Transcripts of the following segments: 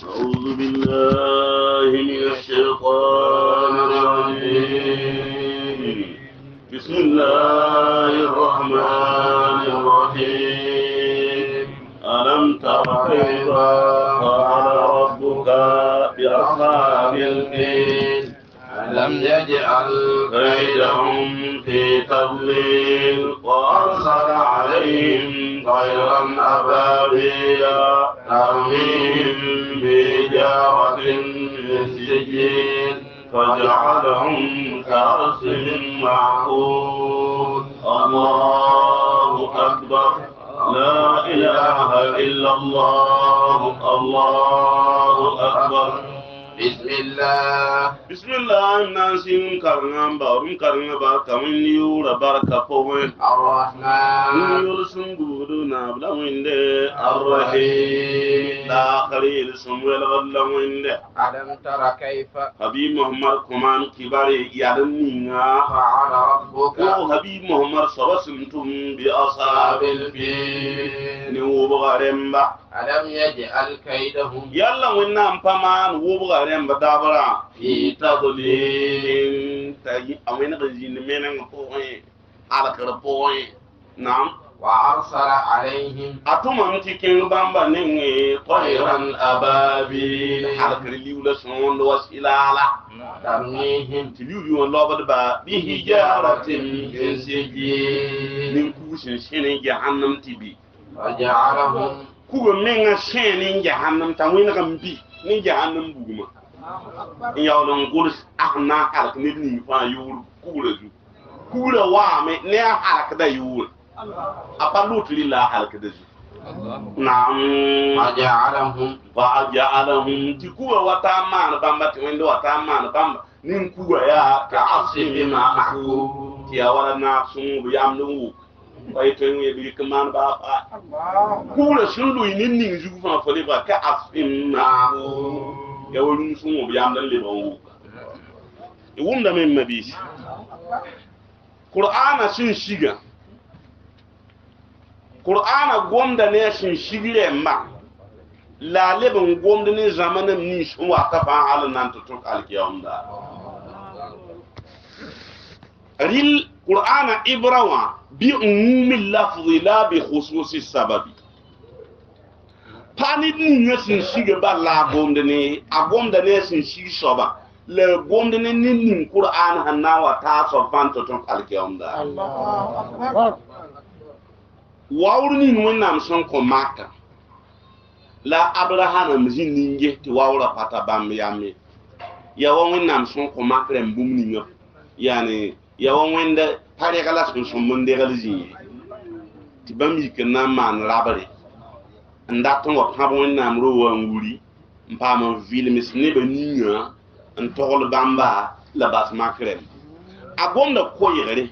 أعوذ بالله من الشيطان الرجيم. بسم الله الرحمن الرحيم. ألم تر كيف فعل ربك بأصحاب الفيل ألم يجعل كيدهم في تضليل وأرسل عليهم طيرا أبابيل ترميهم بحجارة من سجيل فجعلهم كعصف معقول. الله أكبر. لا إله إلا الله. الله أكبر. بسم الله ناسين كرنام بارم كرنا باركمن يورا باركا فوين الرحمن يرسم بودو نابلا وينده الرحيم لا خليل سمويل غلا وينده. ألم تر كيف حبيب محمد كمان كباري يادنينا فعل ربك حبيب محمد صبسمتم بأصحاب الفيل نوبغارمبا. ألم يجعل كيدهم يلا وينام فمان وبغارمبا دابرا في تضليل تاي أمين غزين منن فوين على كربوين. نعم. وأرسل عليهم أتوم تكين بامبا نيني طيرا أبابيل على كريليولا سون وسيلالا ترميهم تليو لوبد با بحجارة من سجيل من كوشن شين جهنم تبي وجعلهم كو من شين جهنم تاوين غمبي من جهنم بوما ياولون غولس احنا حرك نبني فا يور كولا وامي ne حرك دا يور أقلوت لله حرك دا نعم. وجعلهم تكوا وتامان بامبا تمند وتامان بامبا نكوا يا كعصف معقول يا ولا ناقصون بيعملوا ويتن يبي كمان بابا كولا شنو ينين يجوا فان فليبا كعصف معقول يا ولون سون بيعملوا اللي بقول يوم ده من مبيش قرآن سن شيغا Qur'ana gomda ne shin shigire ma la leben gomda ne zamanin ni shi wa ka ba halin nan to tuk alkiyamda ril Qur'ana ibrawa bi umumi lafzi la bi khususi sababi pani ni ne shin shige ba la gomda ne a gomda ne shin shigi soba le gomda ne ni Qur'ana hannawa ta so fan to tuk alkiyamda. Allahu akbar. Wawru ni wonnam son ko Makka la Abraham mjin ninge ti wawra pata bam yamme ya wonnam son ko Makka rem bum ni ngop yani ya wonde pare kala son monde galji ti bam yikna man rabare ndaton wa pa wonnam ro wa nguri mpama ville misne be ninga en togol bamba la bas makrem agonda koyere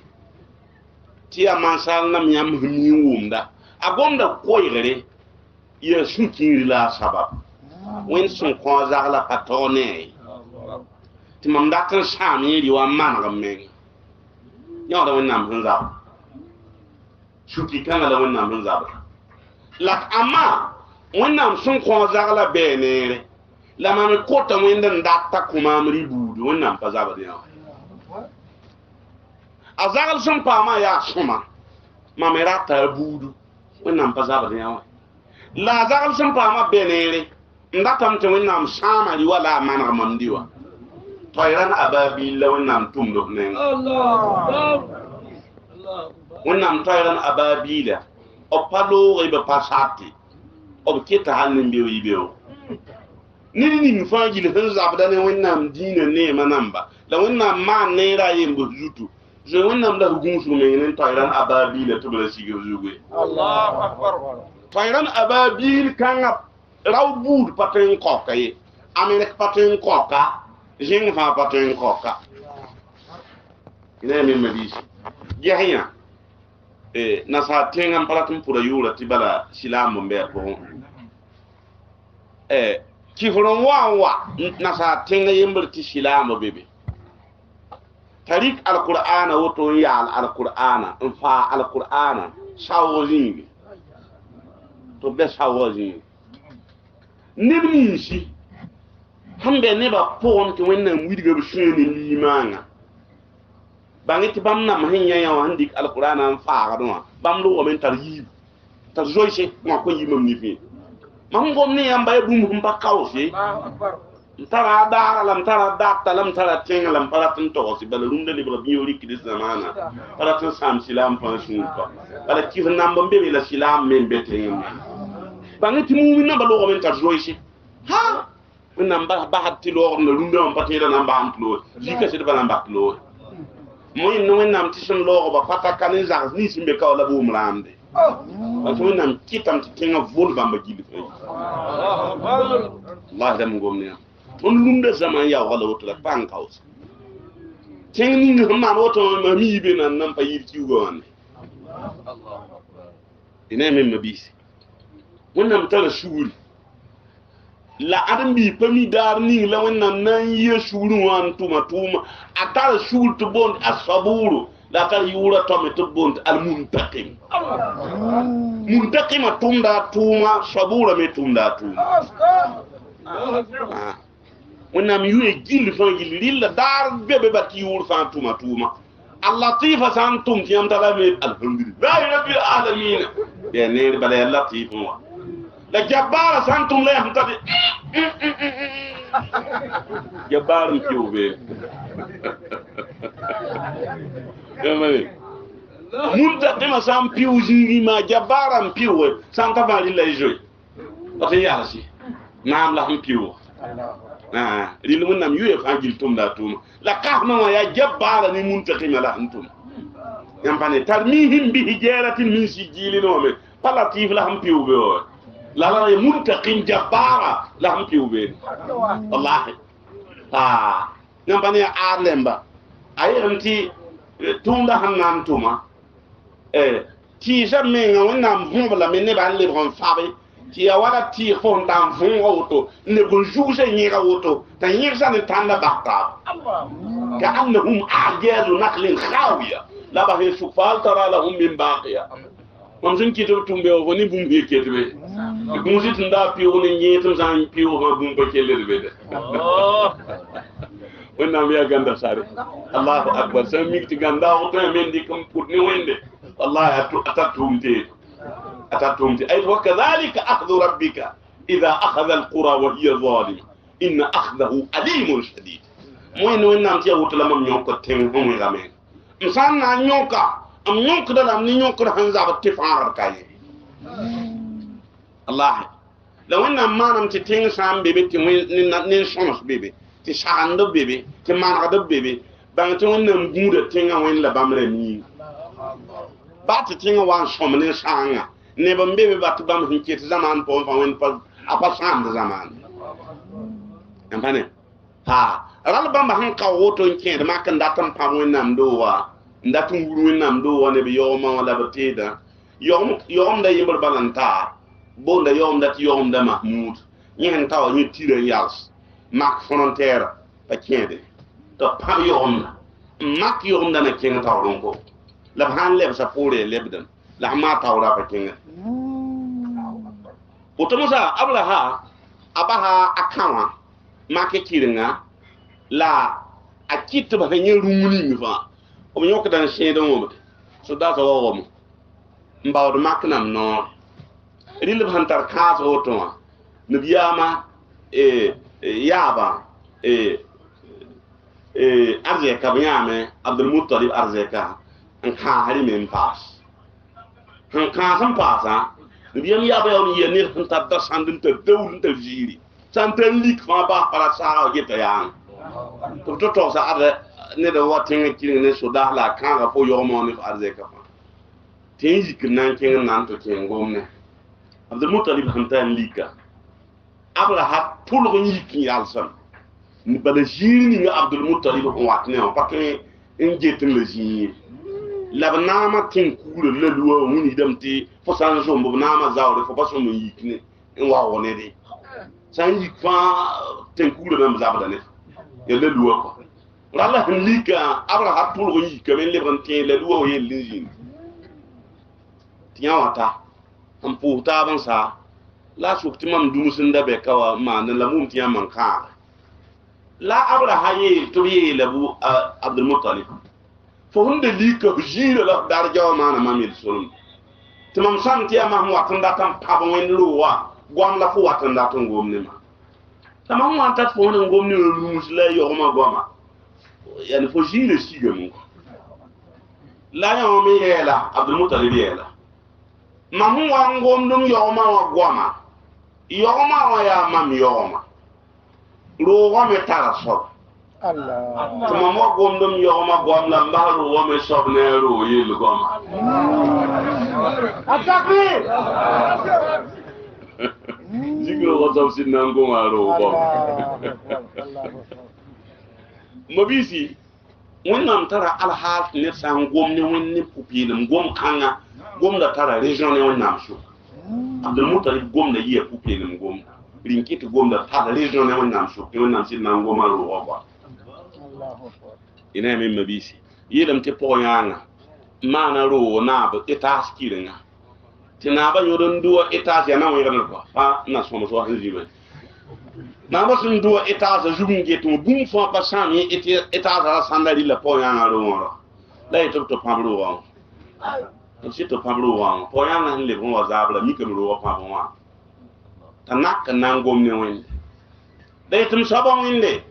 ti amansal nam yam hmi wumda agonda koyere ya shukin la sabab wen sun ko zagla patone ti mam datan shami ri wa man gamme ya da wannan hunza shuki kan la wannan hunza la amma wannan sun ko zagla benere la mam ko ta wen dan datta kuma mri budu wannan fa zaba da azagal sun fama ya suma mamera ta budu wannan fa zaba da yawa la azagal sun fama benere ndatam te wannan sama ri wala mana mandiwa toyran ababil wannan tumdo ne Allah wannan toyran ababila o palo e be pasati o kita hanin biyo yibiyo ni fa gile hin zabda ne wannan dina ne manamba la wannan ma ne ra yin buzutu je wonnam la gun su men tayran ababil to bla sigir jugwe. Allahu akbar. Tayran ababil kan raw bud paten koka ye amerik paten koka jing fa paten koka ina min mabisi jahia nasa tengam palatun pura yura tibala silamu mbe ko kifuron wa nasa tenga yember ti silamu bebe tarik alqur'ana woto ya alqur'ana fa alqur'ana shawozin to be shawozin nibni shi hambe ne ba pon to wannan widiga bu shene limanga bangiti bam nam hinya ya wan dik alquran an faaga do bam lo men tar yib tar joyse ma ko yimam ni fi mam gom ne yamba e bum hum ba kawsi tara da lam tara da talam tara tenga lam para tun to si bala rumde li bra biori ki dis zamana para tun sam silam fa sun ko bala ki nam bombe la silam men beteng bangiti mu min na ba lo men tar joyse ha nam ba hatti lo na rumde on patira nam ba antlo jika se de bala mbaklo moy no nam ti sun lo ba pata kan za ni simbe ka la bu mlamde parce que nam kitam ti tenga vol bamba gili fe Allah dam gom ne on lumde zaman ya wala woto la pan kaus tenga ni ma woto ma mi be nan nam pa yir ci gon ina men ma bisi wannan tara shuri la adam bi pami dar ni la wannan nan ye shuru wan tuma atara shur to bond asaburu la tar yura to to bond al muntaqim tumda tuma sabura me tumda tuma wannan yuye gil fa gil lilla dar bebe bati yur fa tuma al latifa san tum tiyam tala me alhamdulillah rabbil alamin ya ne bala ya latif wa la jabbara santum la yamtadi jabbarum kiwbe kamane muntaqima sam piwji ma jabbaram piwwe santa bali lay joy ati yasi nam la ham piwo rilu mun nam yuye fa gil tum da tum la kahma wa ya jabbara ni muntaqima la antum yampane tarmihim bi hijaratin min sijilin wa me palatif la ham piwbe o la la muntaqim jabbara la ham piwbe wallahi nampane arlemba ayanti tunda hannan tuma ti jamais ngam hobla men ne ban le bon fabe ti ya wala ti fon tam fon auto ne bon jouje nyira auto ta nyirsa ne tanda bakta ka annahum ajazu naqlin khawiya la ba he sufal tara lahum min baqiya on sun kito tumbe o woni bum he ketbe bum sit nda piwo ne nyetum san piwo ho bum ko kelle be de wannan ya ganda sare Allahu akbar sai mikti ganda o to men di kam putni wende wallahi atatumti ay wa kadhalika akhdhu rabbika idha akhadha alqura wa hiya zalim inna akhdahu alimun shadid moy no nam ci wutula mam ñoko tem ho muy ramé insan na ñoka am ñok da am ni ñok da han zaba tifar kay Allah la wannan manam ci ting sam bebe ti ni somos bebe ti shando bebe ti manado bebe bang ti wannan buda tinga wen la bamre ni bat tinga wan somne sanga ne bambe bat bam hinke zaman po fa wen pa apa sam de zaman ampane ha ral bam han ka woto nke de makan datam pa wen nam do wa ndatum wuru wen nam do wa ne be yoma wala batida yom da yimbar balanta bonda yom da mahmud nyen taw ni tire yals mak frontière pa kende to pa yom mak yom da na kenga taw ronko la han leb sa pore lebdan la ma tawra pa kenga otomosa abraha abaha akawa make kiringa la akit ba nyen rumuni mi fa o mi yok dan shedo mo so da so wo mo mbawdo maknam no rilib hantar kaas oto nabiyama yaba arzeka banyame Abdul Muttalib arzeka an ka hari men pass han ka san passa nabiyam yaba yaw ni yenir hantar da sandin te dawul te jiri santen lik fa ba para sa geta yang to sa ada ne da watin kirin ne so da la kan ga fo yomo ni arzeka fa tenji kinan kin nan to kin gomne Abdul Muttalib hantan lika Abraha pulgo yiki yalsan ni bala jini ni Abdul Muttalib watne on parce que en jetin le jini labnama tin kule le luwa muni damti fo san jombo nama zawre fo baso mo yikni en wa woni de san yikfa tin kule nam zabda ne ya le luwa ko rala lika Abraha pulgo yiki men le banti le luwa o yel jini tiawata am puta ban sa la sukti mam dumusin da be kawa ma na lamum tiya man ka la abraha ye to ye labu abdul muttalib fo hunde lika jira la dar jawma na mamil sulum timam santi ama mu watanda tam pabo wen luwa gwam la fu watanda to ngomni ma tamam wanta fo ne ngomni rumus la yo ma goma yani fo jira siga mu la yo mi yela abdul muttalib yela mamu wa ngomdum yo ma wa goma yo ma wa ya mam yo ma ro wa me tara so Allah tuma mo gomdum yo ma gom la mbaru wa me so ne ro yel goma atakbir jigro ko so sin nan go ngaro bo mabisi wannan tara alhal ne san gomni wonni pupilum gom kanga gom da tara region ne wannan so abdul mutalib gom da yiye pupilum gom rinkiti gom da tara region ne wannan so ke wannan sin nan goma ro ba ina min mabisi yidam te poyanga mana ro na ba etas kiringa tina ba yoron duwa etas ya na wayar ko fa na so mo so hanzibe na ba sun duwa etas jugum getu bum fo pa sami etas la sandali la poyanga ro ro la ito to pabro wa to pabro wa poyanga le bon wa zabla mi kam ro wa pa bon wa tanak nan gomne wen dai tum sabon winde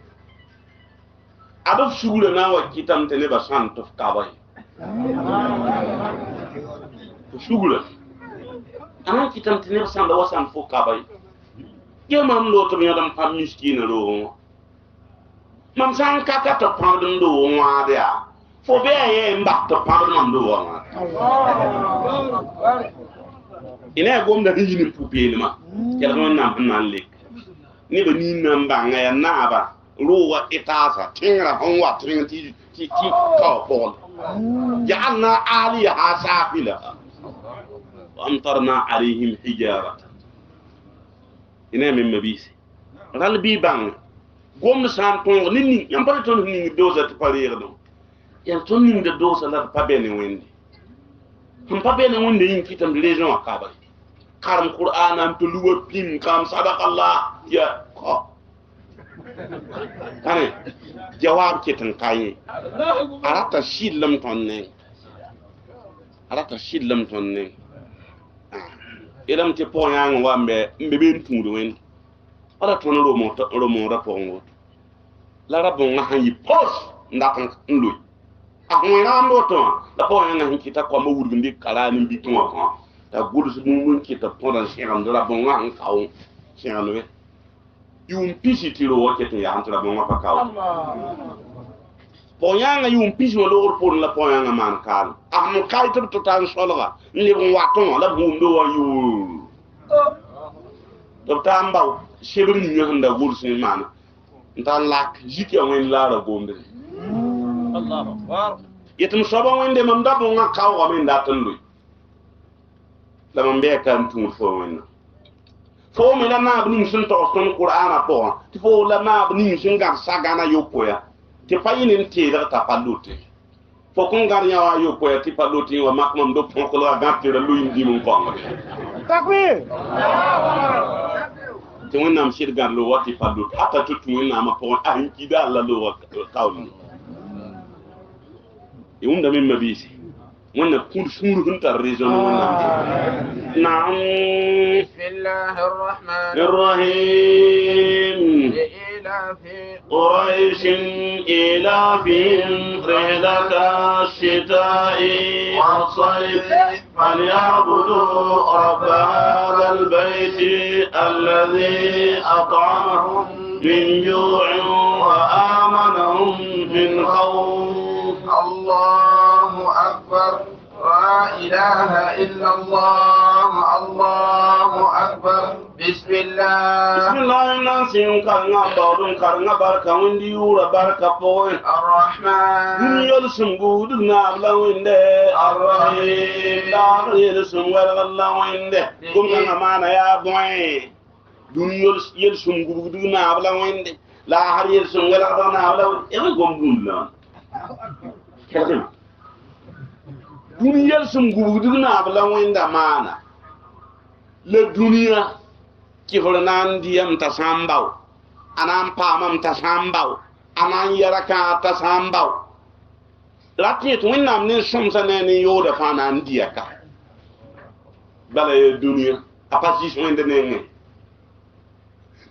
adof sugule na wa kitam tele ba san to kabay sugule ana kitam tele san da wasan fo kabay ye mam lo to mi adam pam miskina ro mam san kaka to pam dum do wa dia fo be ye mba to pam dum do wa ina gom da hijinin pupeli ma kala non nan lek ni ba ni nan ba nga ya na ba ruwa itasa tingra honwa tinga ti ka bol ja'alna aliha safila wa amtarna alaihim hijaratan ina min mabisi ral bi bang gom san ton ni yam ba ton ni doza to parir do ya ton ni de doza la pa bene wendi hum pa bene wonde yin kitam de region akaba karam qur'an am to luwa pim kam sadaqallah ya ko kane jawab ketan kaye arata shillam tonne ilam te poyang wambe mbebe ntundu wen ara ton romo rapongo la rabon nga yi pos ndakan ndu ahwena ndo to la poyang nga kita ko ma wurgu ndi kala ni bi to ko ta gudu su mun kita podan shiram do la bon nga kaw shiram we yum pisi tiro wakete ya antra bon pa kaw poyanga yum pisi wo lor pon la poyanga man kal ahmu kay to tan solga ni bon waton la bum do wa yu to tamba shebri ni handa gursi man ntan lak jike wen la ra gombe Allahu akbar yetum soba wende mam da bon nga kaw wa men da tan lu la mam be kan tumul fo wen fo mi la na bni sun to son qur'ana po ti fo la na bni sun ga sagana yopoya ti payinin ti da ta palute fo kun gar nyawa yopoya ti palute wa makmam do pon ko la gatti da lu indi mun ko takbir ti wonnam shir gar lo wati palute hatta tutu wonnam po ahin kida la lo wa kawni e wunda min mabisi وانا كل سور انت الرجال نعم بسم الله الرحمن الرحيم لإلاف قريش إلافهم رحلة الشتاء والصيف فليعبدوا رب هذا البيت الذي أطعمهم من جوع وآمنهم من خوف الله أكبر لا إله إلا الله الله أكبر بسم الله الرحمن الرحمن يلسم نابلا وينده الرحيم لا يلسم ولا وينده قم معنا يا بوي دنيا يلسم نابلا وينده لا هر يلسم ولا نابلا إيه قم دون كذا دنيا يلسم نابلا وينده معنا للدنيا كيفلنان ديام تسامباو anan paamam ta sambao anan yara ka ta sambao ratni to winnam ne somsa ne ni yoda fa nan diaka bala ye dunia apasi so ende ne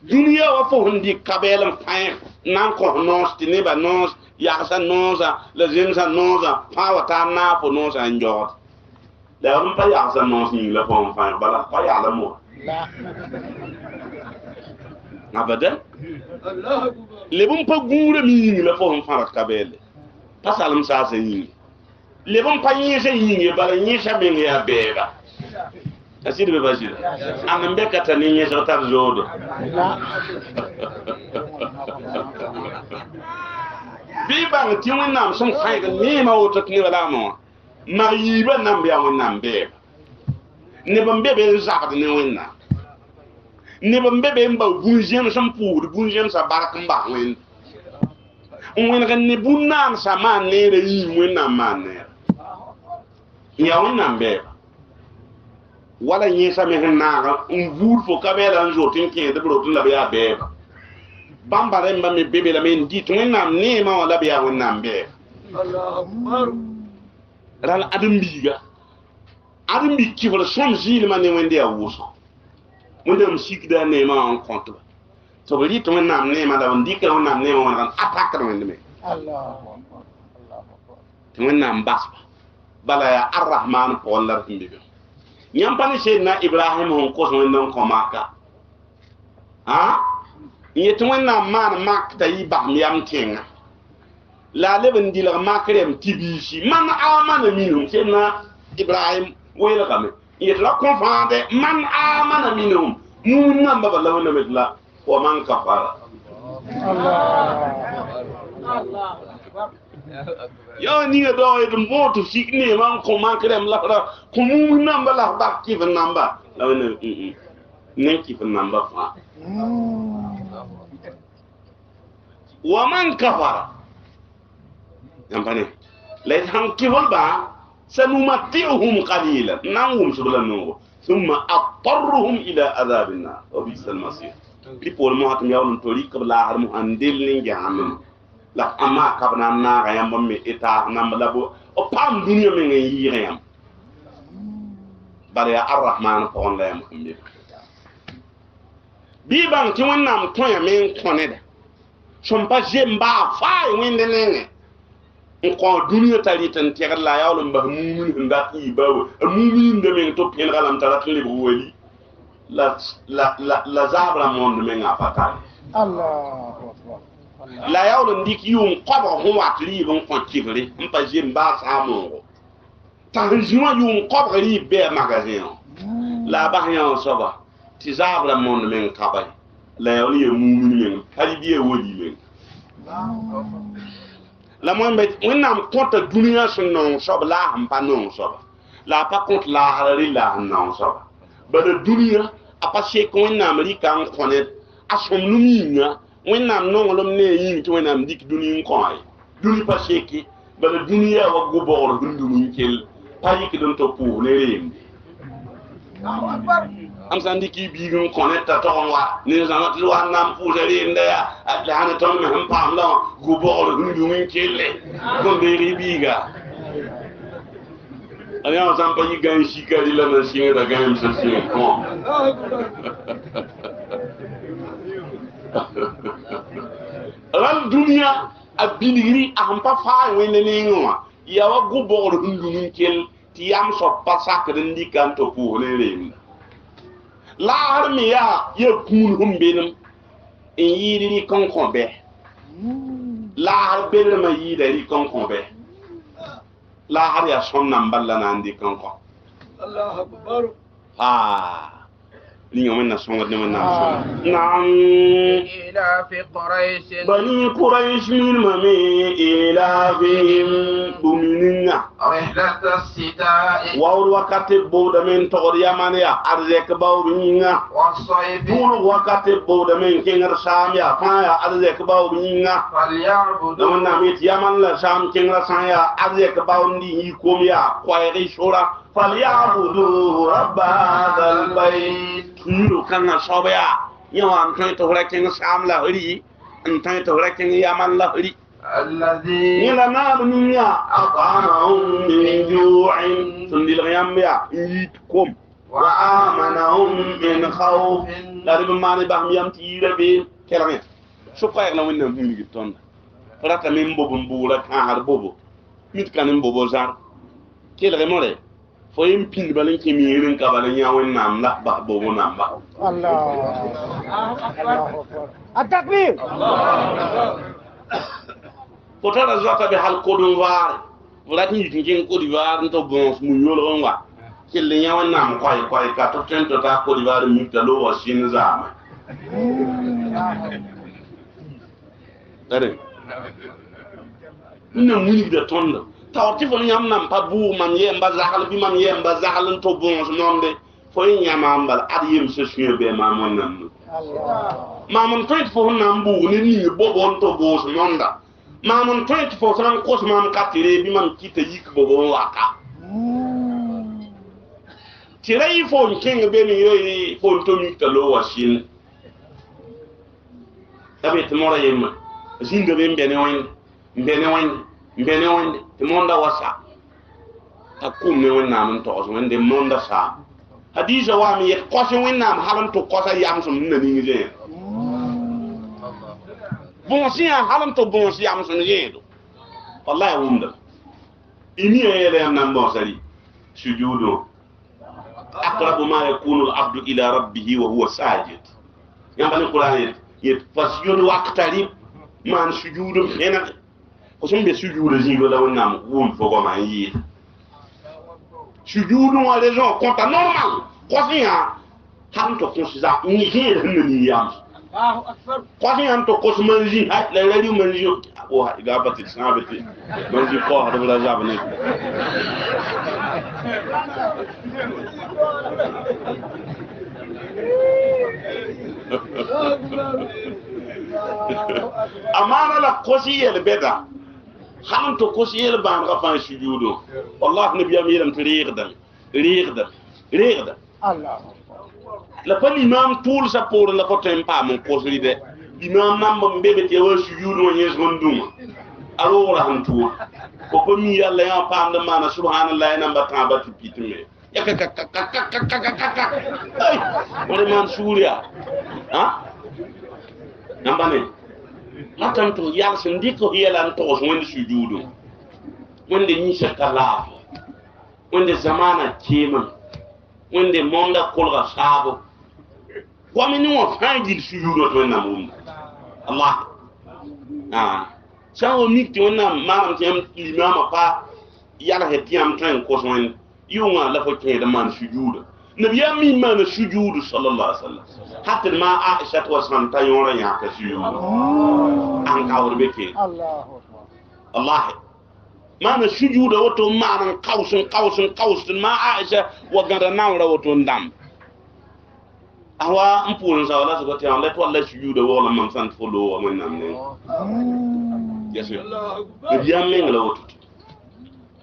dunia wa fo hundi kabelam fain nan ko nos ti ne ba nos ya sa nosa le zinsa nosa pa wata na fo nosa njot da on pa ya sa nos ni la fo fain bala pa ya la mo abadan lebum pa gure mi yingi la fo farat kabele pasalam sa sa yingi lebum pa yin sa yingi bala yin sa ben ya beba asidi be basira am be kata ni yin sa tar zodo bi bang ti won nam som fay ga ni ma woto ni wala mo ma yiba nam be won nam be ne bam be be zakad ni won na ne bam be be mba bunjem sam pour bunjem sa bark mba wen ga ne bunam sa man ne re yi won nam man ne ya won nam be wala yin sa me na ga vur fo kabela njo tin ke de bro tun la be ya be bambare mba me bebe la men dit won nam ne ma wala be ya won nam be Allahu akbar ral adam biga adam bi ki wala som jil ma ne wende ya wuso mun dem sikda ne ma en compte to bari to won nam ne ma da won dikka won nam ne ma won kan attaque do wende me Allahu akbar to won nam basba bala ya arrahman ko wala timbi nyampani sayyidina ibrahim hon ko so wendon ko maka ha yeto wonna man mak tayi bam yam tenga la leben dila makrem tibisi man amana minhum sayyidina ibrahim wela kame yeto la confande man amana minhum mun namba bala wona medla wa man kafara Allah yo ni ga do e dum botu sikni man ko makrem la ko mun namba la ba ki namba la wona ne ki namba fa wa man kafara yampane lay han ki ba sanumati'uhum qalilan nangum sublanno thumma atarruhum ila adhabin nar wa bisal masir li pol mo hatum yawon tori kabla har mu andel ni jahannam la amma kabna na ga yamba me eta nam labo o pam dunya me ngi yire yam bare arrahman ko on la yam hamdi bi bang ti wonnam ton ya men koneda som pa jemba fa wende nenge ko dunya tali tan tegal la yawlo mba mumin nda ti bawo mumin de men to pen galam tarat le wali la zabra monde men afata Allahu akbar la yawlo ndik yum qobo ho watli bon ko tigri mpa jemba sa mo ta juma yum qobo ri be magasin la bahyan soba ti zabra monde men kabay la yawlo ye mumin men kali biye wodi men la mo mbet wonnam konta dunia sunnon soba la hampa non soba la pa kont la harari la non soba ba de dunia apa se ko wonnam ri kan konet asom numinga wonnam non lom ne yin to wonnam dik dunia ko ay duni pa se ki ba de dunia wa go bor dundu mun kel pa yiki don to pour ne rem am sandiki bi gon konet ta to wa ne zanat lo annam pour re nda la hana ton me ham pam la go bor dundu mun kel ko be ri biga ani on san pa yi gan shikari la na singa gan sa singa ko ran dunia abinigri ahampa fa wende ne ngwa ya wa go bor dundu mun kel ti yam so pasak den dikan to pour ne rem la harmi ya ye kun humbenum en yiri kon be la har bel ma yida ri kon be la har ya son nan balla nan di kon Allahu akbar ni ngom na songa de na nam ila fi quraish bani quraish min mami ila bihim buminina rihlat as-sita'i wa wakati boda men to yamane ya arzek bawminga was-sayf dulu wakati boda men kengar sam ya fa ya arzek bawminga falyabudu don na mit yaman la sam kengar sam ya arzek bawndi yi komya kwayri shura falyabudu rabb hadha al-bayt yuro kana sobya yawa an tan to rakin sam la ri an tan to rakin yaman la ri الذي ila na dunya at'amahum min ju'in sundil yamba yikom wa amanahum min khawf la de mani ba mi am ti rebe kelane so ko la wonna hungi ton rata min bobo mbula kan har bobo mit kan bobo zar kelare more fo yim pin balin ki mi rin ka balin ya wonna am la ba bobo nam ba Allah At-takbir ko tara zaka be hal kodun war wala ni tin ko di war to bon mu yolo wa kille nya wonna am koy ka to tento ta ko di war mi ta lo wa shin zama dare ina muni da tonda tawti fo nyam nam pa bu man yemba zahal bi man yemba zahal to bon nonde fo nyama ambal ad yem se suye be ma mon nan ma mon tret fo nam bu ni bobo to bo nonda ma mon 24 kos mam katire bi man kita yik bobo waka tirai fo king be mi yoy fo to mi ta lo washin tabe tmora yema zinga be mbene wen te monda wasa takum ne wen nam to so wen de monda sa hadisa wa mi yet ko so wen nam halan to ko sa yam so na ni ngi bon si en halam to bon si am sun yedo wallahi wumda ini yele am nan bon sari sujudu aqrabu ma yakunu al-abdu ila rabbih wa huwa sajid yamba ni qur'an yet fasjudu waqtarib man sujudu hena ko sun be sujudu zigo da wonnam wum fogo man yi sujudu wa raison compta normal ko si ha ham to consider ni hena ni yam Allahu akbar kwani anto kosmanji ha la radio manji o ga bati sabati manji ko ha da zaba ne amana la kosiyel beda hanto kosiyel ban ga fan sujudo wallahi nabi amiram riqda Allah la pa l'imam tout sa pour la potem pa mon kosri de l'imam nam mbebe te wa sujudu nyes gonduma alo wala hantu ko mi yalla ya pa am mana subhanallahi namba tabati pitme ya ka ay wala man suriya ha namba ne matan to yalla sen diko yalla to so wonde sujudu wonde ni shakala wonde zamana kema wonde monda kolga sabo wamini wa fangil sujudo to na mum Allah sawo mikti wonna manam tem imama pa yalla hetiam tan ko son yunga la fo ke da man sujudo nabi yami man sujudo sallallahu alaihi wasallam hatta ma aisha wa santa yora ya ka sujudo an kawr beke Allah mana sujudo wato manan kausun ma aisha wa ganda nawra wato ndam awa mpulun sa wala so tiam let wala sujudo wala man sant folo wa man namne yesu nabi yami ngala wato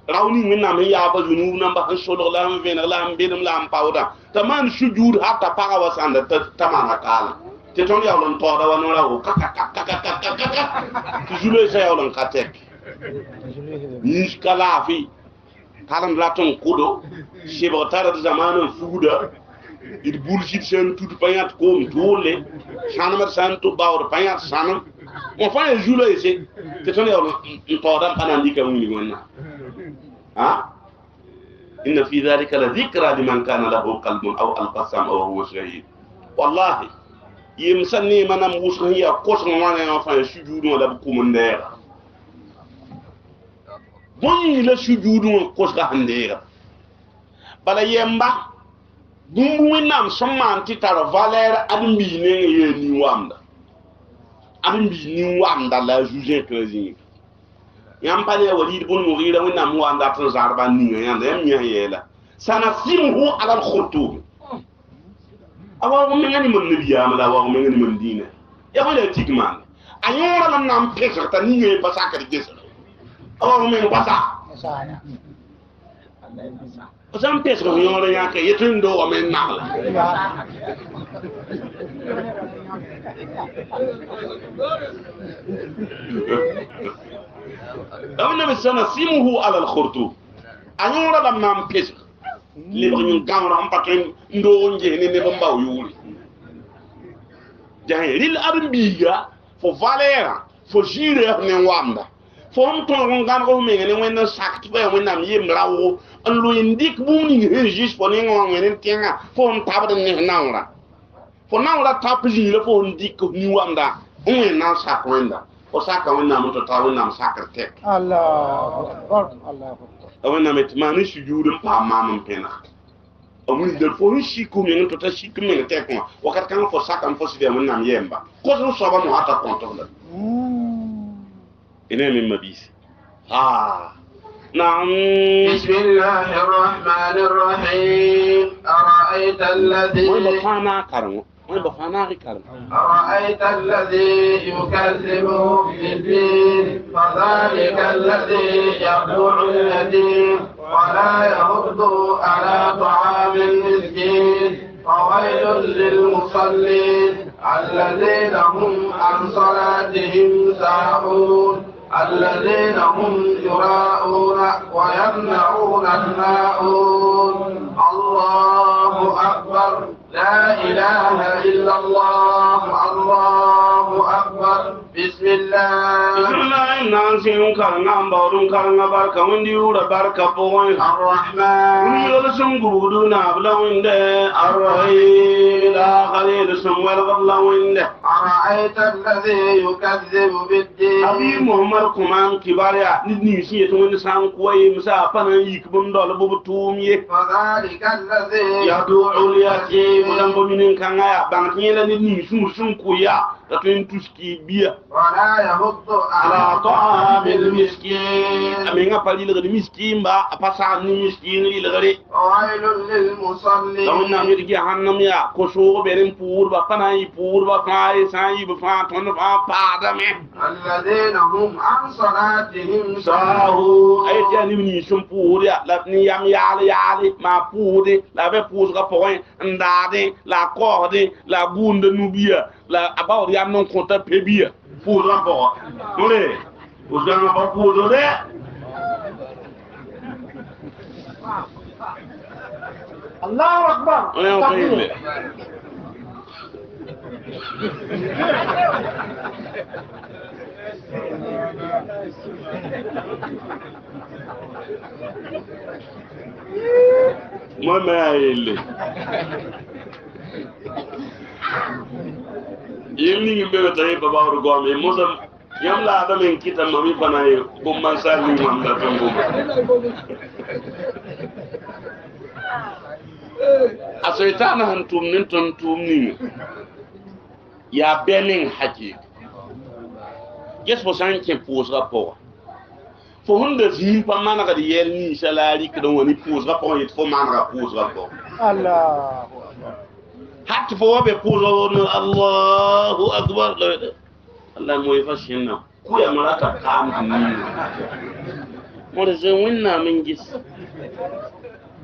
rawni min nam ya ba junu namba han solo la am ven la am bedum la am pawda taman sujud hatta para wasanda tamana kala te ton ya lon to da wanora o tu jule sa ya lon katek niskala fi kalam laton kudo shebo tar zamanan fuda il bullshit sen tout payat kom tole sanama santo bawr payat sanam on fa jule ese te ton ya lon to da panandika woni wonna ha inna fi dhalika la dhikra liman kana lahu qalbun aw alqasam aw huwa shahid wallahi yimsanni manam wushiya kosma wana fa sujudu la bukumundera bonni la sujudu kosga handera bala yemba bumbu winam somman titara valeur admbi ne yeni wamda admbi ni wamda la juger que yampane walid bun mughira winam wanda tan zarba ni yanda yam nya yela sana simhu ala al khutub awa ko ngani mon nabiya mala wa ko ngani mon dina ya bale tigman ayora lam nam pesa ta ni ngi pasaka de gesa awa ko men pasa Zan pes ko yoro ya ka yetun do wa men nagla awna bisana simuhu ala al-khurtu anyura da mam pes li ba ñu gamra am patin ndo nje ne ba mbaw yuri jahe lil arbiya fo valera fo jire ne wanda fo on to ngan ko me ne wen sakti ba wen nam yim rawo an lu indik bu ni regis fo ne ngwa wen tenga fo on tabada ne nawra fo nawra tapji le fo ndik ni wanda on na sakwenda o saka wen nam to ta wen nam sakar tek Allahu akbar Allahu akbar wen nam etmani sujudum pa mamam pena amun del fo shi ko men to ta shi ko men tek ko wakat kan fo saka fo sibe wen nam yemba ko so so ba mo ata konto la ina min mabisi نعم بسم الله الرحمن الرحيم أرأيت الذي أرأيت الذي يكذب بالدين فذلك الذي يدعو اليتيم ولا يرد على طعام المسكين فويل للمصلين الذين هم عن صلاتهم ساهون الذين هم يراءون ويمنعون الماعون الله أكبر لا إله إلا الله الله أكبر بسم الله الناس كان بارون كان بارك وندي ورا بارك بوين الرحمن يرسم غودنا بلوين الرحيم لا خليل سموال بلوين أرأيت الذي يكذب بالدين أبي محمد كمان كباريا ندني سيت وين سام كوي مسا فانا يكبم دول بوبتومي فذلك الذي يدعو اليتيم ولم بمن كان يا بانكي لا ندني سم كويا تاتين توسكي بيا ولا يهض على طعام المسكين أمينا فالي لغري مسكين با أباسا مسكين لغري ويل للمصلين لو نام يرجع عنهم يا كسور بيرن بور بفناي بور بفاي ساي بفا تون بفا بادمي الذين هم عن صلاتهم ساهو أي جاني مني سم بور يا لبني يام يالي ما بودي لا بفوز كفوين ndade la corde la bunde nubia la about yam non compta pebia pour rapport olé os gana ba pour olé Allahu akbar olé on paye moi mais yimni ngi bebe tay baba ru gome mosam yam la da men kita mami banaye ko man sali man da tango asoitana han tumnin ton tumni ya benin haji yes bo san ke pose rapport fo hunde zi pa mana ga yel ni salari ke don woni pose rapport yit fo mana ga pose rapport Allah hatta fo be pose Allahu akbar Allah mo yafashinna ku ya maraka kam ni mo de winna min gis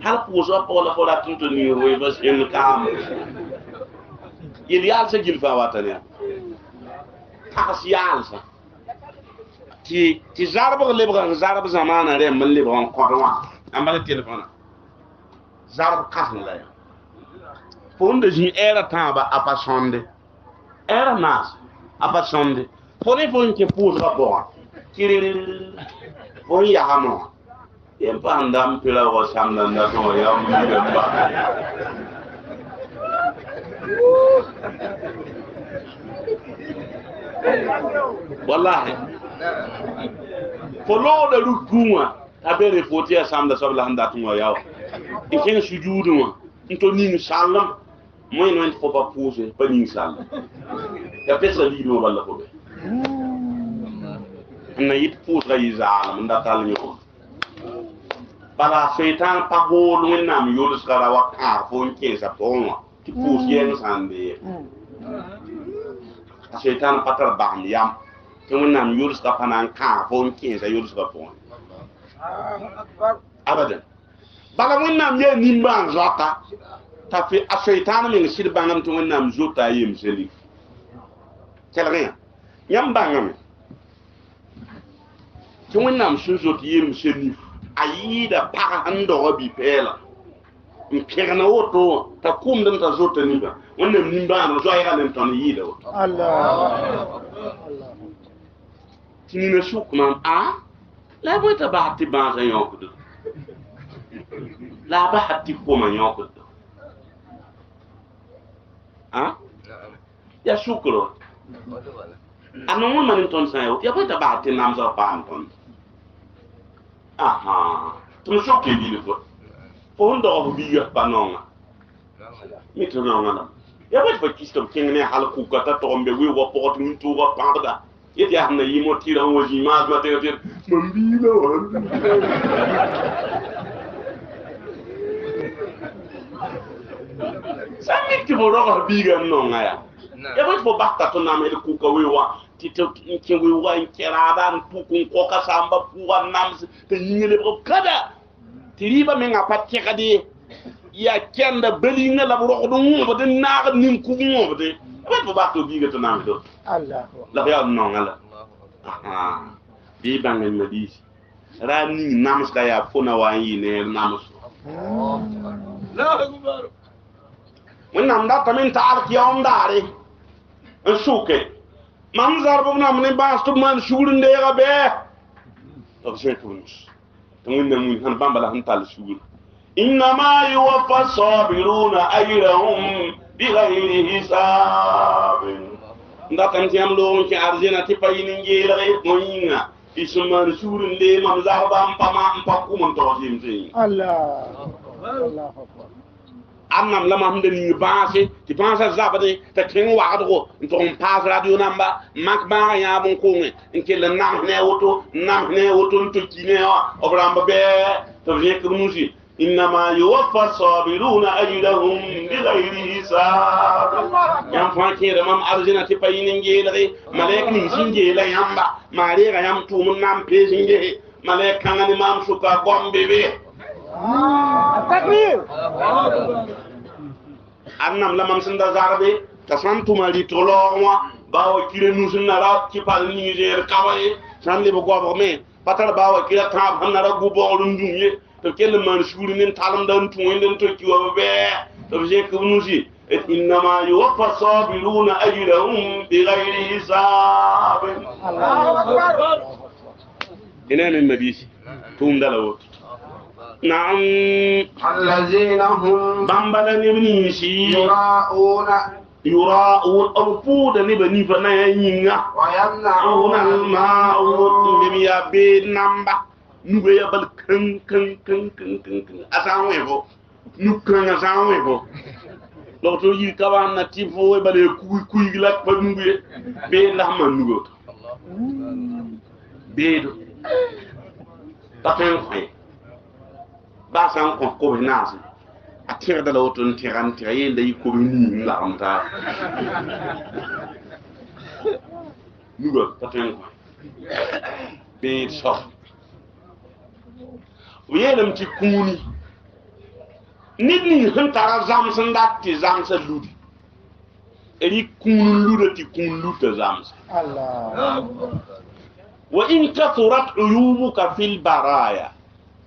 hal pose rapport la fo la tunto ni wo yafashinna kam yel yal sa gilfa watane tas yal sa ti zarba lebra zarba zamana re man lebra ko wa amala telefona zarba kafin la ya fonde ji era tamba apa sonde era nas apa sonde fone fon ke pour rapport kiri fon ya hamo yem pandam pila wa samna na to ya mu ba wallahi folo da rukuma abere fotia samda sabla handa tunwa yaw ikin sujudu wa into ni sallam moy no fo pa pose pa ni sallam ya pesa li no wala ko na yit pose yi zalam nda tal ñoo bala setan pa hol wenam yolus kara wa ka fo nké sa tonwa ti pose yen sande setan patar bam yam wenam yolus ka panan ka fo nké sa yolus ka pon abadan bala wẽnnaam yaa nimbãan zoata t'a fi a shaitan meng sɩd bãngame tɩ wẽnnaam zota a yem selif kelgẽ yã yãmb bãngame tɩ wẽnnaam sẽn zot yem selif a yɩɩda pag sẽn doga bi-pɛɛla n pẽgna woto t'a kʋmdame t'a zota niba wẽnnaam nimbãaneg zoɛɛga ne n tõnd yɩɩda woto tɩ nina sʋk mam la a bõe t'a basd tɩ bãasã yõkdo la a basd tɩ koma yõkdo ya sʋkro a nong wẽ man n tõnd sã n ya bõe t'a basd tɩ namsã paam tõnd tɩ m sʋk tɩ yɩl fo fo sẽn dog f biiga pa nonga mi tɩ nonga la ya bõe tɩ fa kis tɩ b kẽng ne hal kʋka t'a tog n be weooga pʋgd tɩ wĩntʋʋga pãgda yet yaa sẽn na yɩɩm wa tɩra n wa zĩ maasmã tɩ tɩ mam biiga wa sã n mik tɩ fo rogs biiga n nonga yaa ya bõe tɩ fo bas t'a tɩ namsd kʋka weooga tɩ n kẽ weooga n kẽraada n puk n koka sãamba pʋʋga n nams t'a yĩnga lebg kada tɩ rɩɩba mengã pa tẽgde yaa kẽnda balinga la b rogd n wõbd n naagd nin-kug n wõbde ya bõe tɩ fo bas tɩ f biiga tɩ namsd la f yaa d nonga la bɩ y bãng n nabiisi raa ning namsda yaa fo na wa n yɩ ne namso wẽnnaam datame n taab tɩ yaoom daare n sʋke mam zarb b nam ne bãas tɩ b maan sugr n deega bɛɛ tɩ b zẽk b nus tɩ wẽnnaam wing sãn bãmba la sẽn tall sugr innama yuwaffa sabiruna ajrahum bigayri hisabin n datame tɩ yãmb loog n kẽ arzẽna tɩ pa yɩ n geelge mo yĩnga y sẽn maan sugr n dee mam zarba n pa kʋm n togs yemsẽ yĩng annam la mam da ning baase ti pansa zabade ta keng wagdo to on paas radio namba mak ba ya bon ko en ke la nam ne woto to kine o bramba be to vek musi innama yuwaffa sabiruna ajrahum bighayri hisab yam fa ke mam arjina ti payine ngele malek ni singe la yamba mare ga yam tumun nam pesinge malek kangani mam suka gombe be takbir annam lamam senda zarbe ta santuma ri to lorwa bawo kire nusunna ra ci pal niger kawaye sanle bo gobo me patal bawo kire tab hanara gubo rundunye to kel man shuri nin talam dan tuwen den to kiwa be to je ko nusi innama yuwaffa sabiruna ajrahum bighayri hisab inana nabi tum dalawo نعم الذين هم بامبالا نبني شي يراءون أو فود نبني فنا ينغا ويمنعون الماء نبيا بي نامبا نبيا بل كن أسانوي فو نكن أسانوي فو لو تو يي كبان نتيفو بالي كوي لا فنوي بي لحما نغوت بيدو تاتن فاي basan ko naasi a tẽgda la woto n tẽga n tẽga yeenda yɩ kob ning lagem taa nuga pa tõe n kõ beed sof b yeelame tɩ kũuni ned ning sẽn tara zãms n dat tɩ zãmsã ludi rɩ kũun n luda tɩ kũun luta zãmsa wa in kathurat uyubuka fi lbaraya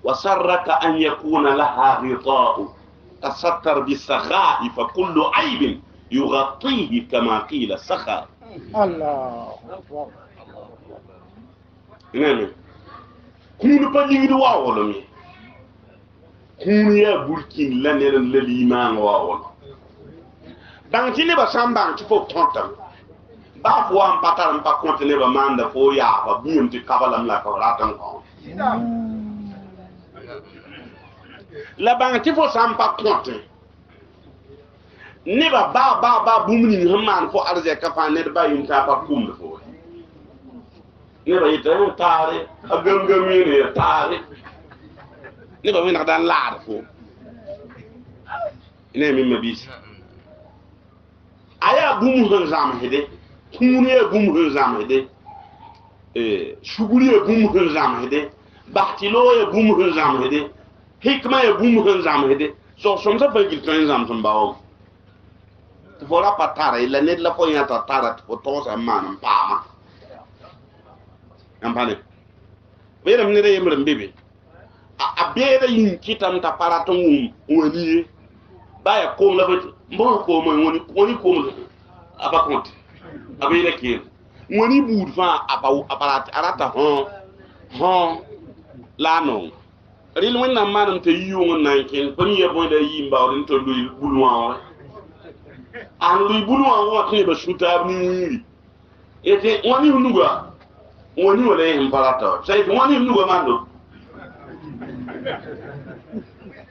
وسرك أن يكون لها غطاء تستر بالسخاء فكل عيب يغطيه كما قيل السخاء الله أكبر نعم كون بليد واولمي كون يا بركين لنن للإيمان واول دانتي لبا سامبان تفوق تونتم بافو أم باترم باكونت لبا ماندا فو يا فبيم تكابلم لا كوراتم كون la bang ti fo sampa konte ne ba bumni ni hamman fo arze ka fa ne ba yin ta pa kum fo ne ba yita tare a gam ne tare ne ba wina dan laar fo ne mi mabis aya bumu han zam hede kuni bumu han zam hede shuguri bumu han zam hede bahtilo bumu han zam hede hikma ya bum han zam hede so som sa fa gil ton zam som bawo to fora patara ila net la ko ya ta tara to to sa man pa ma ampane beram ne re yemre bebe a beda yin kitam ta paraton woni baya ko la bet mbo ko mo woni ko mo aba konti abele ke woni bud fa aba aparat arata hon la non ril wonna manam te yiwo nan ken ko ni yebo da yimba on to lu bulwa an lu bulwa wa ke ba shuta ni ete woni nuga woni wala en parata sai woni nuga mando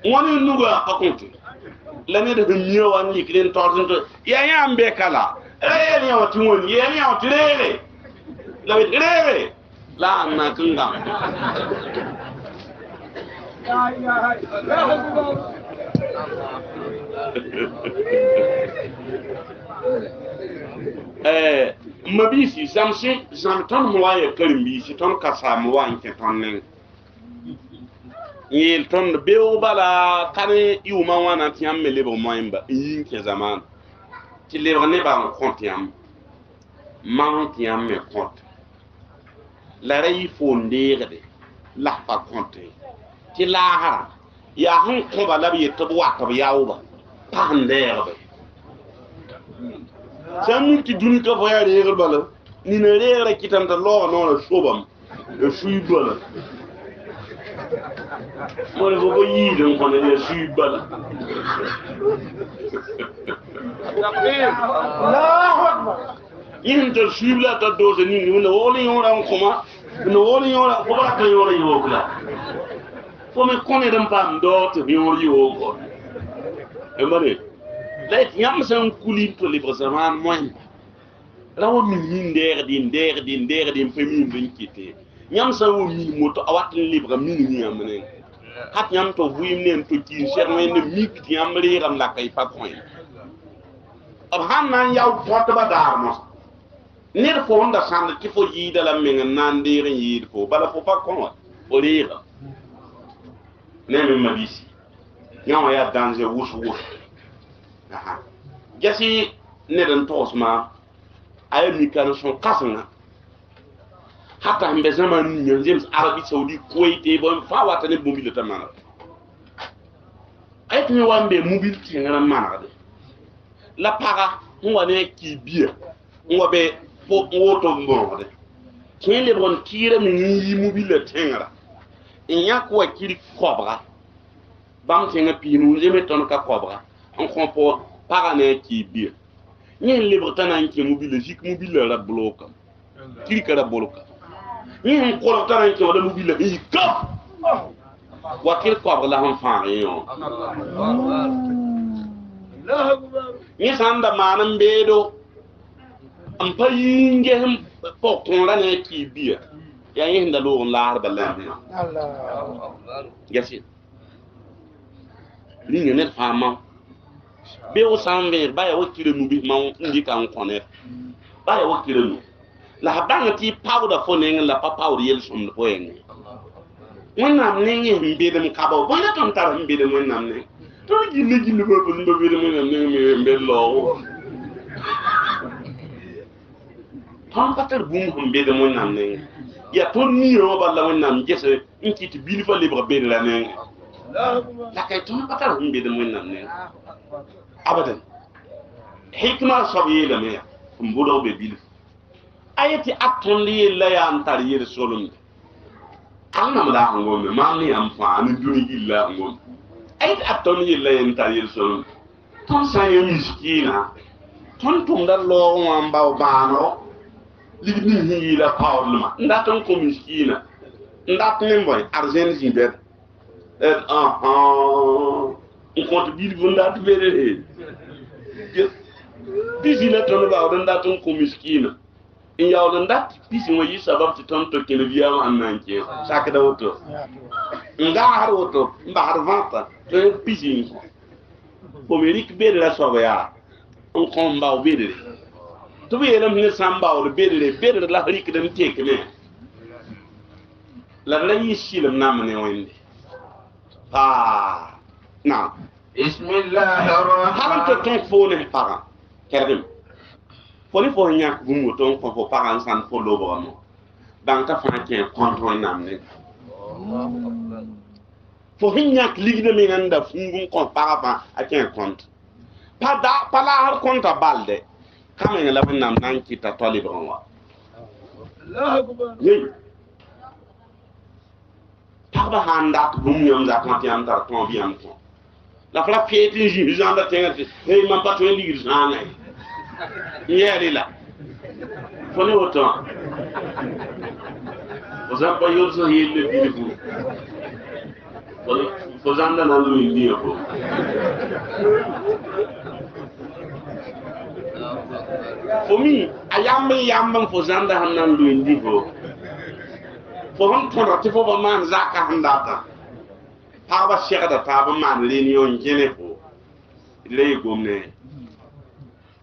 woni nuga akonti la ne de miyo wan ni kren torzinto ya yambe kala ni o timon ye ni o tirele la tirele la na kunga mabisi zamsi zamton moye karimbi si ton kasam wan ke tonnen yel ton beo bala kane yuma wana tiam melebo moyemba yin ke zaman ti lebre ne ba kontiam man tiam me compte la ray fondere la pa compte ti la ha ya hun ko bala bi to wa to yawo pa ndere be samu ti dun ko voya re bala ni ne re kitam ta lo no la sobam e sui bala mo le bo yi don ko ne sui bala Allahu Akbar. yin to sibla ta doze ni no woni yora kuma no woni yora ko ba ka yora yo kula fo me kone dam pam do to yori yo ko e mane lait yam san kulin to libre zaman moy rawo min der fami ben kité yam sa wo mi moto awat libre min ni amane hat yam to vuyim nen to ki chermen ne mik ti am ri ram la kay pa point ab han nan yaw porte ba dar mo ned fo onda sande ti fo yida la men nan de ren yid fo bala fo pa kon o rira ne me mabisi nyaw ya danger wus aha jasi ne dan tosma ay mi kan son kasna hatta mbe zaman ni james arabi saudi kuwaite bon fa wata ne mobile tamana ay tumi wambe mobile ti ngana mana de la para ngwane ki bia ngwabe po woto mbode ken le bon tire mi yi mobile tengra inya ko kiri kobra bam tenga pinu je meton ka kobra on kompo para ne ki bia nyen le botana ki mobile jik mobile la bloka kiri kala bloka nyen ko tana ki wala mobile yi kap wakil kobra la han fa yo ni sanda manan bedo am payinge po kon la ne ki bia ya yin da lo la har balan Allah. yasi ni ne fama be o sanver ba ya wakile nu bi ma ndi kan konet ba ya wakile nu la banga ti powder fo ne la pa powder yel som ko yen wonnam ne ngi mbe dem kabo bo na ton tar mbe dem wonnam ne to gilli bo ko mbe dem ne mbe lo ton patar bum ko mbe dem wonnam ne ya ton ni ro balla wonnam jesse inki ti bil fa libre be la ne la kay ton patar mbe dem wonnam ne abadan hikma sabiye la me mbudo be bil ayati aton li la ya antar yir solum anna mala ngom ma ni am fa an duni illa ngom ayati aton li la ya antar yir solum ton sa yo miskina ton tum dal lo ngam baw bano li ni hi la parlement ndaton ko miskina ndat nem boy argent jibe on compte bil vunda de vere bisi na ton ba on ndat ko miskina in yaw ndat bisi mo yi sabab ti ton to kele biya ma nanke sak da woto nga har woto mba har vanta to bisi ko merik be la soba ya on ko mba o be to be yelam ne samba o be la rik dem tek ne la la yi shilam nam ne wende نعم بسم الله هل الرحمن أنت تنفون parents كريم فوني فو نياك بومو تون فو parents سان فو لوبرامو دان تا فان كين كونترول نامني fo hinyak ligde mi nganda fungum kon parapa aken compte pada pala har compte balde kamen la nam nan kita tolibron wa الله أكبر yey taba handa bum yom da kon tiam tar ton biam ton la fra pieti ji janda tengati hey man pas to ligir janay yeri la fo ne woto ozamba yozo yelle bilifu Fozanda na lu india ko for me ayam fozanda hanan lu indi ko for hon to rati fo man zaka handata pa ba shekada pa ba man lenion jene ko le gomne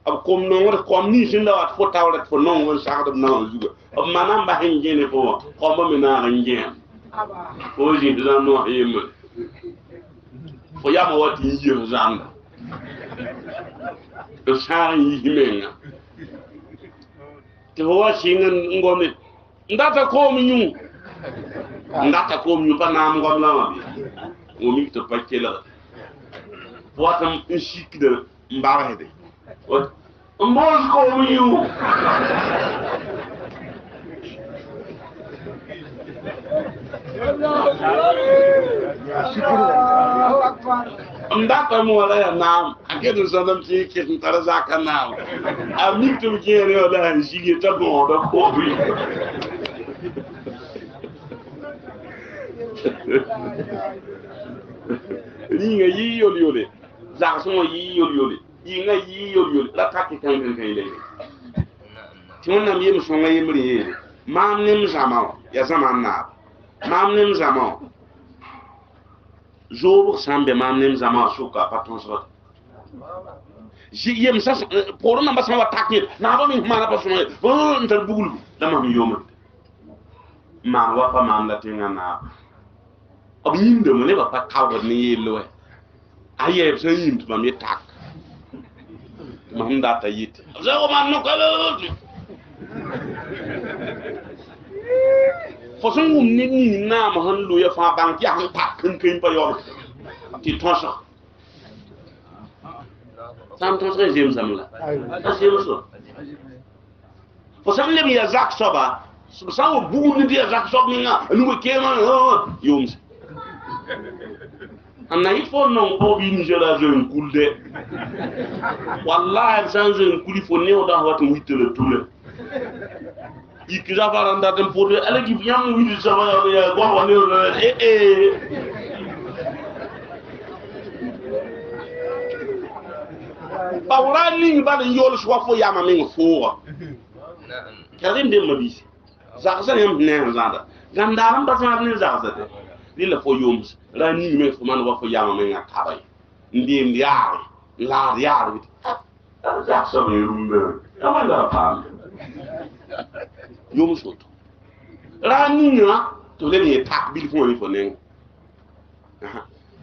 ab kom no ngor kom ni jinda wat fo tawlet fo non won sakada na zuga ab manam ba hen jene fo ko ba mi na ngen o ji dina no yema fo yama wati yi zanda to sai himenga te ho singen ngome ndata ko minyu pa nam ngom la mabi o mi to pakela watam shik de mbarede o mbol ko minyu ndata mo wala ya nam akedo sadam ci ke tara zaka nam ami to jere wala jige ta bo do ko bi ni nga yi yol yole za so yi yol yole yi nga yi yol yole la ka ki kan kan le ti wonna mi yem so nga yemri yele mam nim zama ya zaman na mam nim zama jour sambe mam nim zama suka patron so ji yem sa pour na basma watakni na ba mi mana pa so oh ntal bugul dama mi yoma ma wa pa mam la tinga na ob yinde mo ne ba pa kawo ni yelo aye so yim to mi tak mam data yit za ko man no kala fo son ngum ni na ma han lu ya fa bang ya han tak kun pa yo ti tonso sam tonso jem samla jem so fo sam le ya zak soba sa wo bu ni dia zak sob ni nga nu ko kema yum anna il faut non ko bi ni jela jeune kulde wallahi sans jeune kuli fo ne o da wat wittele toule ikiza faranda dem pour ala gi yam wi sama ya go woni bawrani ba den yol so fo yama min fo kalim dem mabisi zaksan yam ne zanda gandaram ba sa ne zaksan lila fo yoms rani me fo man wa fo yama min akabay ndim yaar la yaar bit zaksan yumbe amala pam yoms so rani na to le ni tak bil fo ni fo nen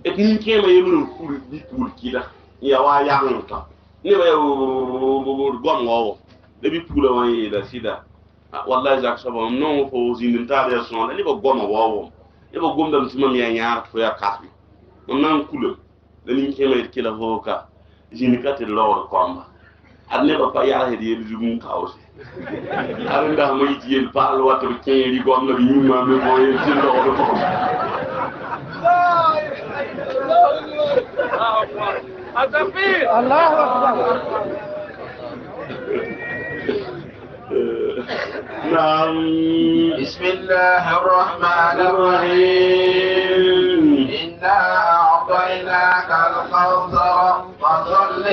et ni kema yemu kul bi kul kida ya wa yang to ni ba gom ngo de bi pula wan yi da sida wallahi jak sabo non fo zindin ta ya son ni ba gom wo ni ba gom dam sima mi ya fo ya kafi on nan kula de ni kema kila voka jini kate lor komba adne ba pa ya hedi du mun kawse aranda mo yi yel pa lo wato keeri gom na bi nyuma me boye ci lor ko الله أكبر نعم بسم الله الرحمن الرحيم إنا أعطيناك الكوثر فصل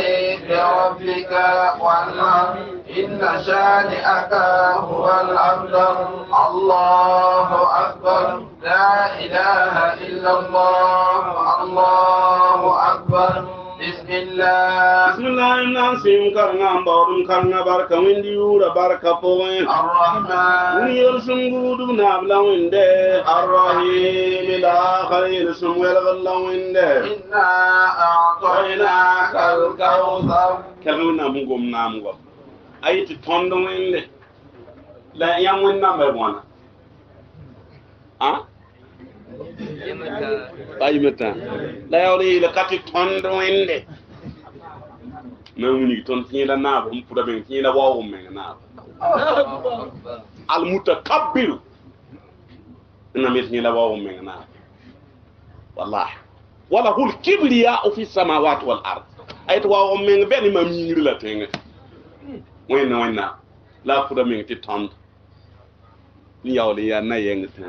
لربك وانحر إن شانئك هو الأبتر الله أكبر لا إله إلا الله الله أكبر بسم الله bismillah nan sim karanga mbawdum karanga barka windi yura barka poen الرحمن Uniyar sun gudu na blawin da arrahim ila khair sun welgalawin da إنا أعطيناك الكوثر kalu na mugum na mugum ayiti tondo winde la yamwin na mai bona ha bayi meta la yawli la kati tondo winde na wuni ton kila na bum puda ben kila wawu men na al mutakabbir ina mitni la wawu men na wallahi wala hul kibriya fi samawati wal ard ayto wawu men ben ma mingir la tenga wena la puda men ti tond ni yawli ya na yeng ta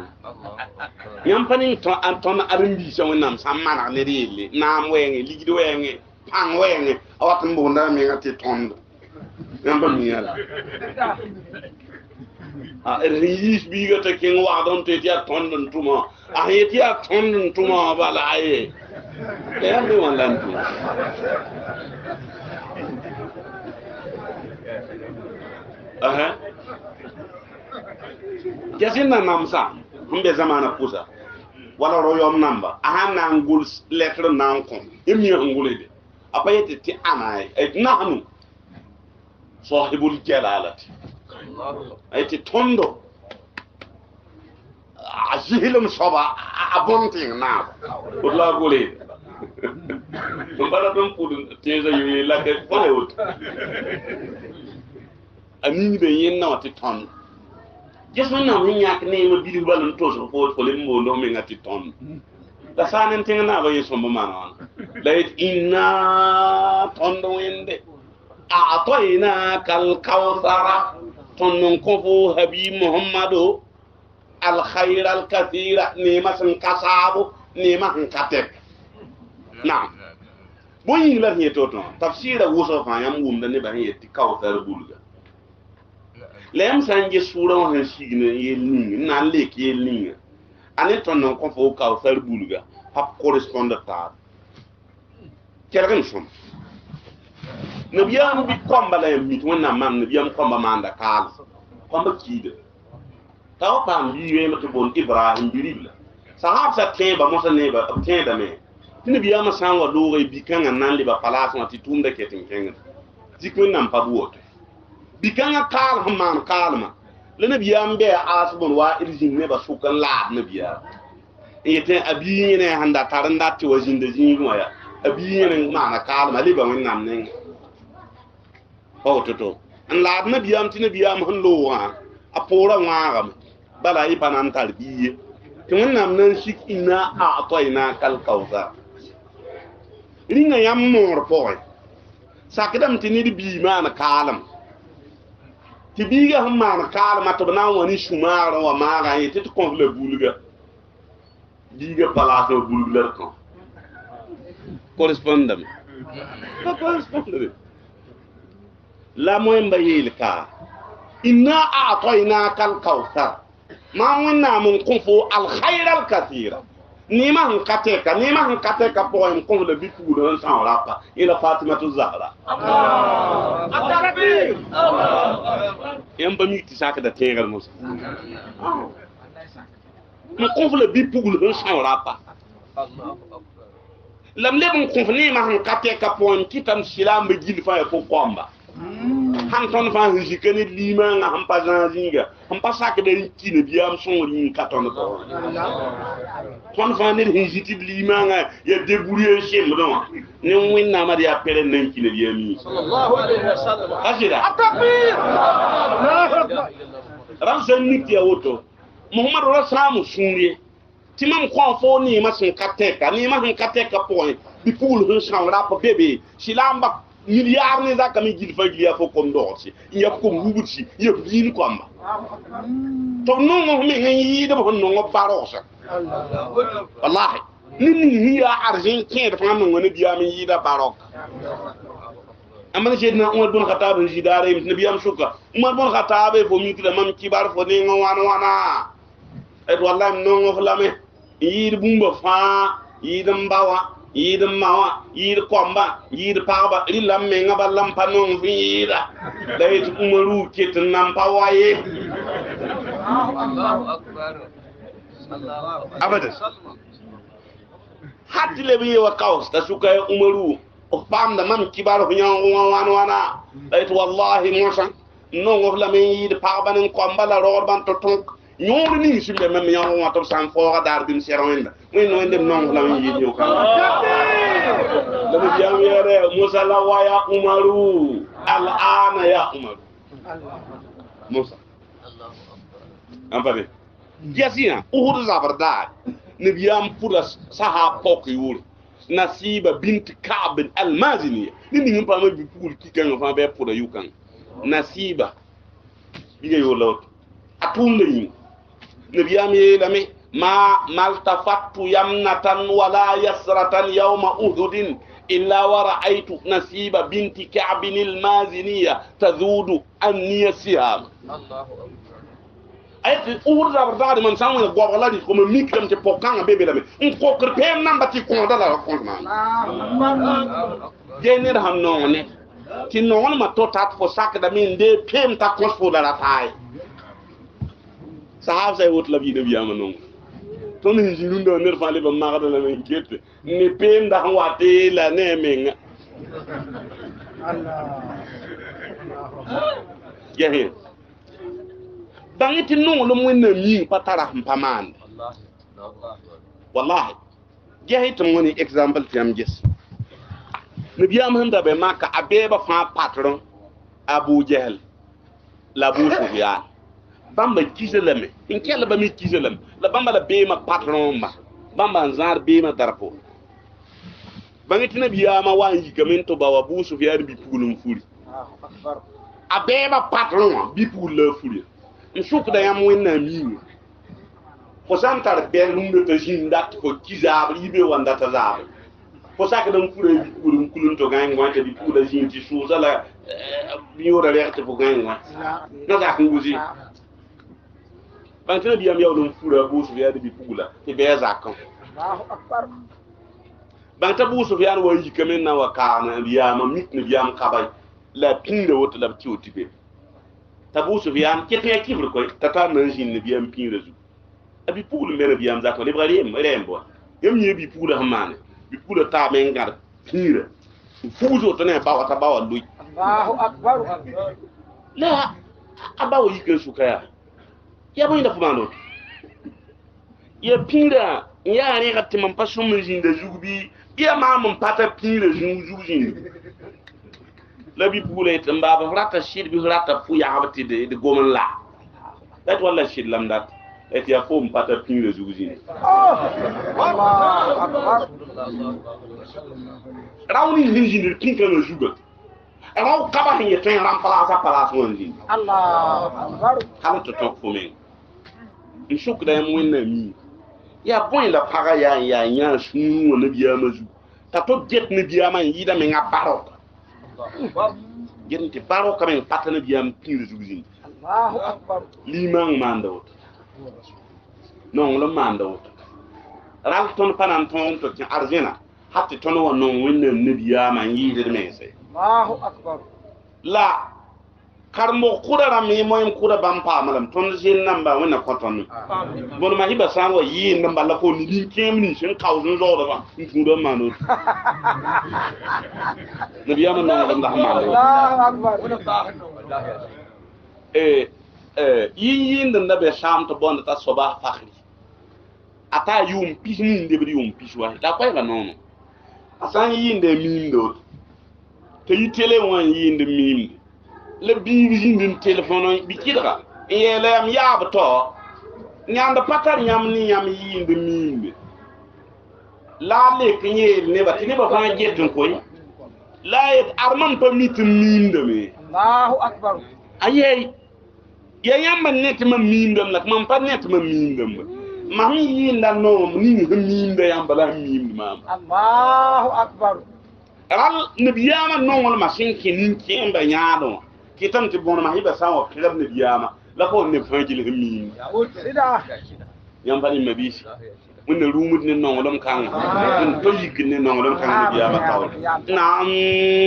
yam panin to anton arimbi so wenam samara ne rele nam wenge ligido wenge pang wenge awat mbunda men ti tond yam ba mi yala ris biga ta king wa don te ya tondon tuma ayeti ya tondon tuma bala aye ya me wandan tu aha kesin na namsa humbe zamana kusa wala royom namba aha na ngul lettre nan ko yemi ngulede apayete ti anay et nahnu sahibul jalalati ayeti tondo ajihilum soba abonting na wala gole mbara dum pudu teza yoy la ke fayot amini be yenna wati ton just when I'm in yak name of bidu balun to so for limbo no me ngati ton la sanen tinga na ba yeso mama lait inna tondo wende a'tayna kal kawthara tonnon kofu habi muhammadu al khair al kathira nima san kasabu nima han katek na boyin la heto to tafsira wuso fa yam wumda ne ba yetti kawthar bulga lem sanje sura wa sigine yelni na lek yelni ani tonnon kofu kawthar bulga hap correspond ta kergan som nabiyam bi komba la mit wonna man nabiyam komba manda kal komba kide taw pam bi we mata bon ibrahim birilla sahab sa teba mosa neba teda me nabiyam sangwa do re bi kan nan liba palas ma titumda ketin kenga zikun nan pabuot bi kan kal man kalma le nabiyam be asbon wa irjin ne ba sukan la nabiyam yete abi ne handa taranda ti wajinde jinwa ya abi ne mana kalma liba wonnam ne toto an laad na biyam ti na biyam han lo wa apora ngam bala yi panan tarbiye to wannan nan shik ina a toina kal kausa ringa yam mor poy sakadam ti ni bi ma na kalam ti biga han ma na kalam to na woni shumara wa ma ga yi ti ko le bulga biga pala to bulga ko correspondam la moyemba yelka inna a'tayna kal kautsar ma wanna mun kunfu al khair al kathira ni ma han kateka poem kon le bitu do san rapa ila fatimatu zahra التكبير yamba mi ti saka da tegal musa mun kunfu le bitu do san rapa lam le mun kunfu ni ma han kateka poem kitam silam be gil fa ko komba han ton fa hujikene lima nga han pa zanzinga han pa sak de kine biam son ri katon ko ton fa ne hujiti lima nga ya debrouiller chez moi ne winna ma dia pere nan kine biami sallallahu alaihi wasallam asira التكبير الله اكبر ramsan niki ya woto muhammad rasamu sunye timam ko fo ni ma sun kateka ni ma han kateka point bi poul hun san rap bébé silamba milliard ne zaka mi gil fagli ya fo kom dorsi ya ko ngubuti ya bin komba to no mo me ngi de bo no barosa wallahi nini hiya argent kin de fam ngone biya mi yida barok amana jedna umar bin khattab jidare mi nabiyam shuka umar bin khattab fo mi kila mam kibar fo ne wana et wallahi no ngo lame yid bumba fa yidam bawa yid mawa yid komba yid paaba rilam me ngaba lam panon fiida dayit umaru ket nam pawaye Allahu akbar. abada hatti le bi wa kaus ta suka umaru o pamda mam kibar hu nyaw wana dayit wallahi musa no ngof la me yid paaba nen komba la rorban to tonk ñoom ni ngi simbe même ñoo wa to san fo ga dar bin serawenda muy no ndem non la yi ñew ka la mu jam yere musa la waya umaru al ana ya umaru musa am fa be jasina uhud zabarda ne biyam pura saha pok yul nasiba bint ka'b al mazini ni ngi pa ma bi pul ki kan fa be pura yukan nasiba biga yolo atum ni نبيام يلمي ما التفت يمنة ولا يسرة يوم أهد إلا ورأيت نسيب بنت كعب المازنية تذود أني السهام الله أكبر. أيت أهد زبردار من سامي الغوغ الله دي كم ميكرم تبوكان بيبي لمي نكوكر بيم نمبتي كوندا لا كونمان جينير هم نوني تي نون ما توتات فو ساك دامين دي بيم تا كونسفو لا تاي sahab say wot la bi de biyama non ton ni jinun do ner fale ba magada la men kete ni pem da wate la ne men Allah yehe bangiti non lo mo na mi patara mpaman wallahi yehe to ngoni example tiam gis ni biyama handa be maka abeba fa patron Abu Jahl la bu Sufyan bamba kiselame in kella ba mi kiselam la bamba la bema patron ma bamba nzar bema darpo bangiti na biyama wanji kamento ba wa bu Sufyan bi pulum furi abeba patron bi pul la furi nsuk da yam wenna mi ko santar ben lumbe to jindat ko kizab yibe wanda ta zab ko saka dam fure bi pulum kulun to gang wante bi pula jinti suza la bi ora rerte ko gang wa na da ko guzi bantena biyam yawlum fura bu Sufyan bi pula te be zakon Allahu akbar banta bu Sufyan wa yikamen na wa kana biyama mitne biyam kabay la pinde wota la tioti be tabu Sufyan kete kibr koy tata nan jin biyam pinde zu abi pula mena biyam zakon le braliem rembo yam nye bi pula hamane bi pula ta men gar pinde fuzo to ne bawata bawal luy Allahu akbar la abawo yikan sukaya ya boy da fumano ya pinda ya ne ga timam pasum min da jugubi ya ma mun pata pinda jugubi la bi pule tamba ba rata shid bi rata fu ya abati de goman la dat wala shid lam dat et ya fo pata pinda jugubi Allahu akbar rawni hinjin pinka no jugubi raw kaba hin yetin ram pala wonji Allahu akbar halu to tok fumen nshuk da yam wenna mi ya boy la paga ya nya sunu na biya mazu ta to get na biya man yida me ngabaro genti baro kamen patana biya mpire zugin Allahu akbar limang mando non lo mando ral ton panan ton to ci arjena hatti ton won non wenna na biya man yida me sai Allahu akbar la karmo kura mi moyem kura bam pa malam ton jin namba wona koton bon ma hiba sanwa yi namba la ko ni din kem ni shin kauzun zo da ba ngudo manu nabi yama no dum rahman Allahu akbar yin din da be sham to bon ta soba fakhri ata yum pisni de bi yum piswa da ko ga nono asan yin de mindo te yitele won yin de mim le bibi jindin telephone bi kidra yelem yabto nyanda patar nyam ni nyam yinde mimbe la le kenye ne ba tini ba fa jetun koy la yet arman pa mitin minde me Allahu akbar ayey ya yamba net ma mindam nak man pa net ma mindam ma mi yinda no ni minde yamba la minde ma Allahu akbar ral nabiyama no wal masin kinin kemba nyaado kitam ti bon ma hiba sawo kilab ne biyama la ko ne fangil himmi sida yam bani mabisi wẽnna rũumd ne nonglem kãngã wẽnd to yik ne nonglem kãng nabiyaamã taoor naam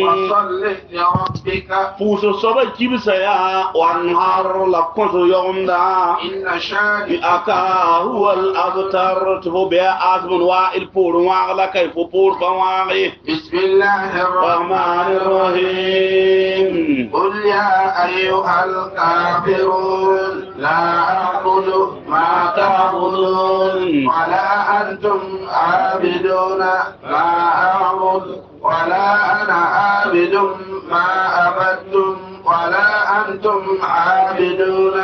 وصل لربك pʋʋsg soaba kibsa yaa wanhar la kõs yogmda إن شانئك aka huwa al-abtar tɩ fo bɩa asbn wa'il poor wãag la kay fo poor pa wãag ye بسم الله الرحمن الرحمن الرحيم قل يا أيها الكافرون لا أعبد ما تعبدون ولا أنتم عابدون ما أعبد ولا أنا عابد ما عبدتم ولا أنتم عابدون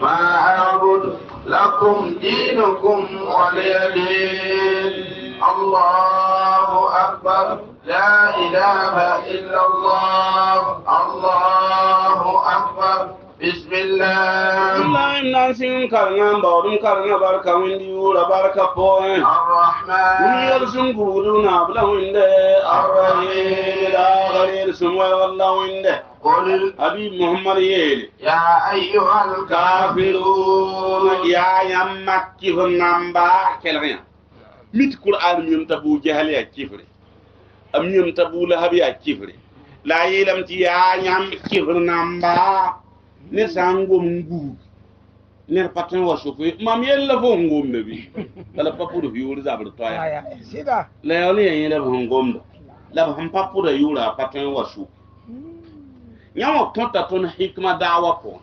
ما أعبد لكم دينكم ولي دين الله أكبر لا إله إلا الله الله أكبر بسم الله Allah nan sin karnga bawdum karnga barka windi yura barka poe الرحمن Duniyar sun gudu na bula winde arrahim da gharir sun walla winde قل Habib Muhammad yele يا أيها الكافرون kafirun ya yammakki namba kelgya mit Qur'an miyum tabu jahal ya kifre am miyum tabu lahab ya kifre la yelam ti ya yammakki namba ne sangom ngu ne patin wa sofe mam yella fo ngom be bi kala papu do yuri zabr to ya Sida. la yoli yen la ngom do la ham papu do yura patin wa su nyawo tonta ton hikma dawa ko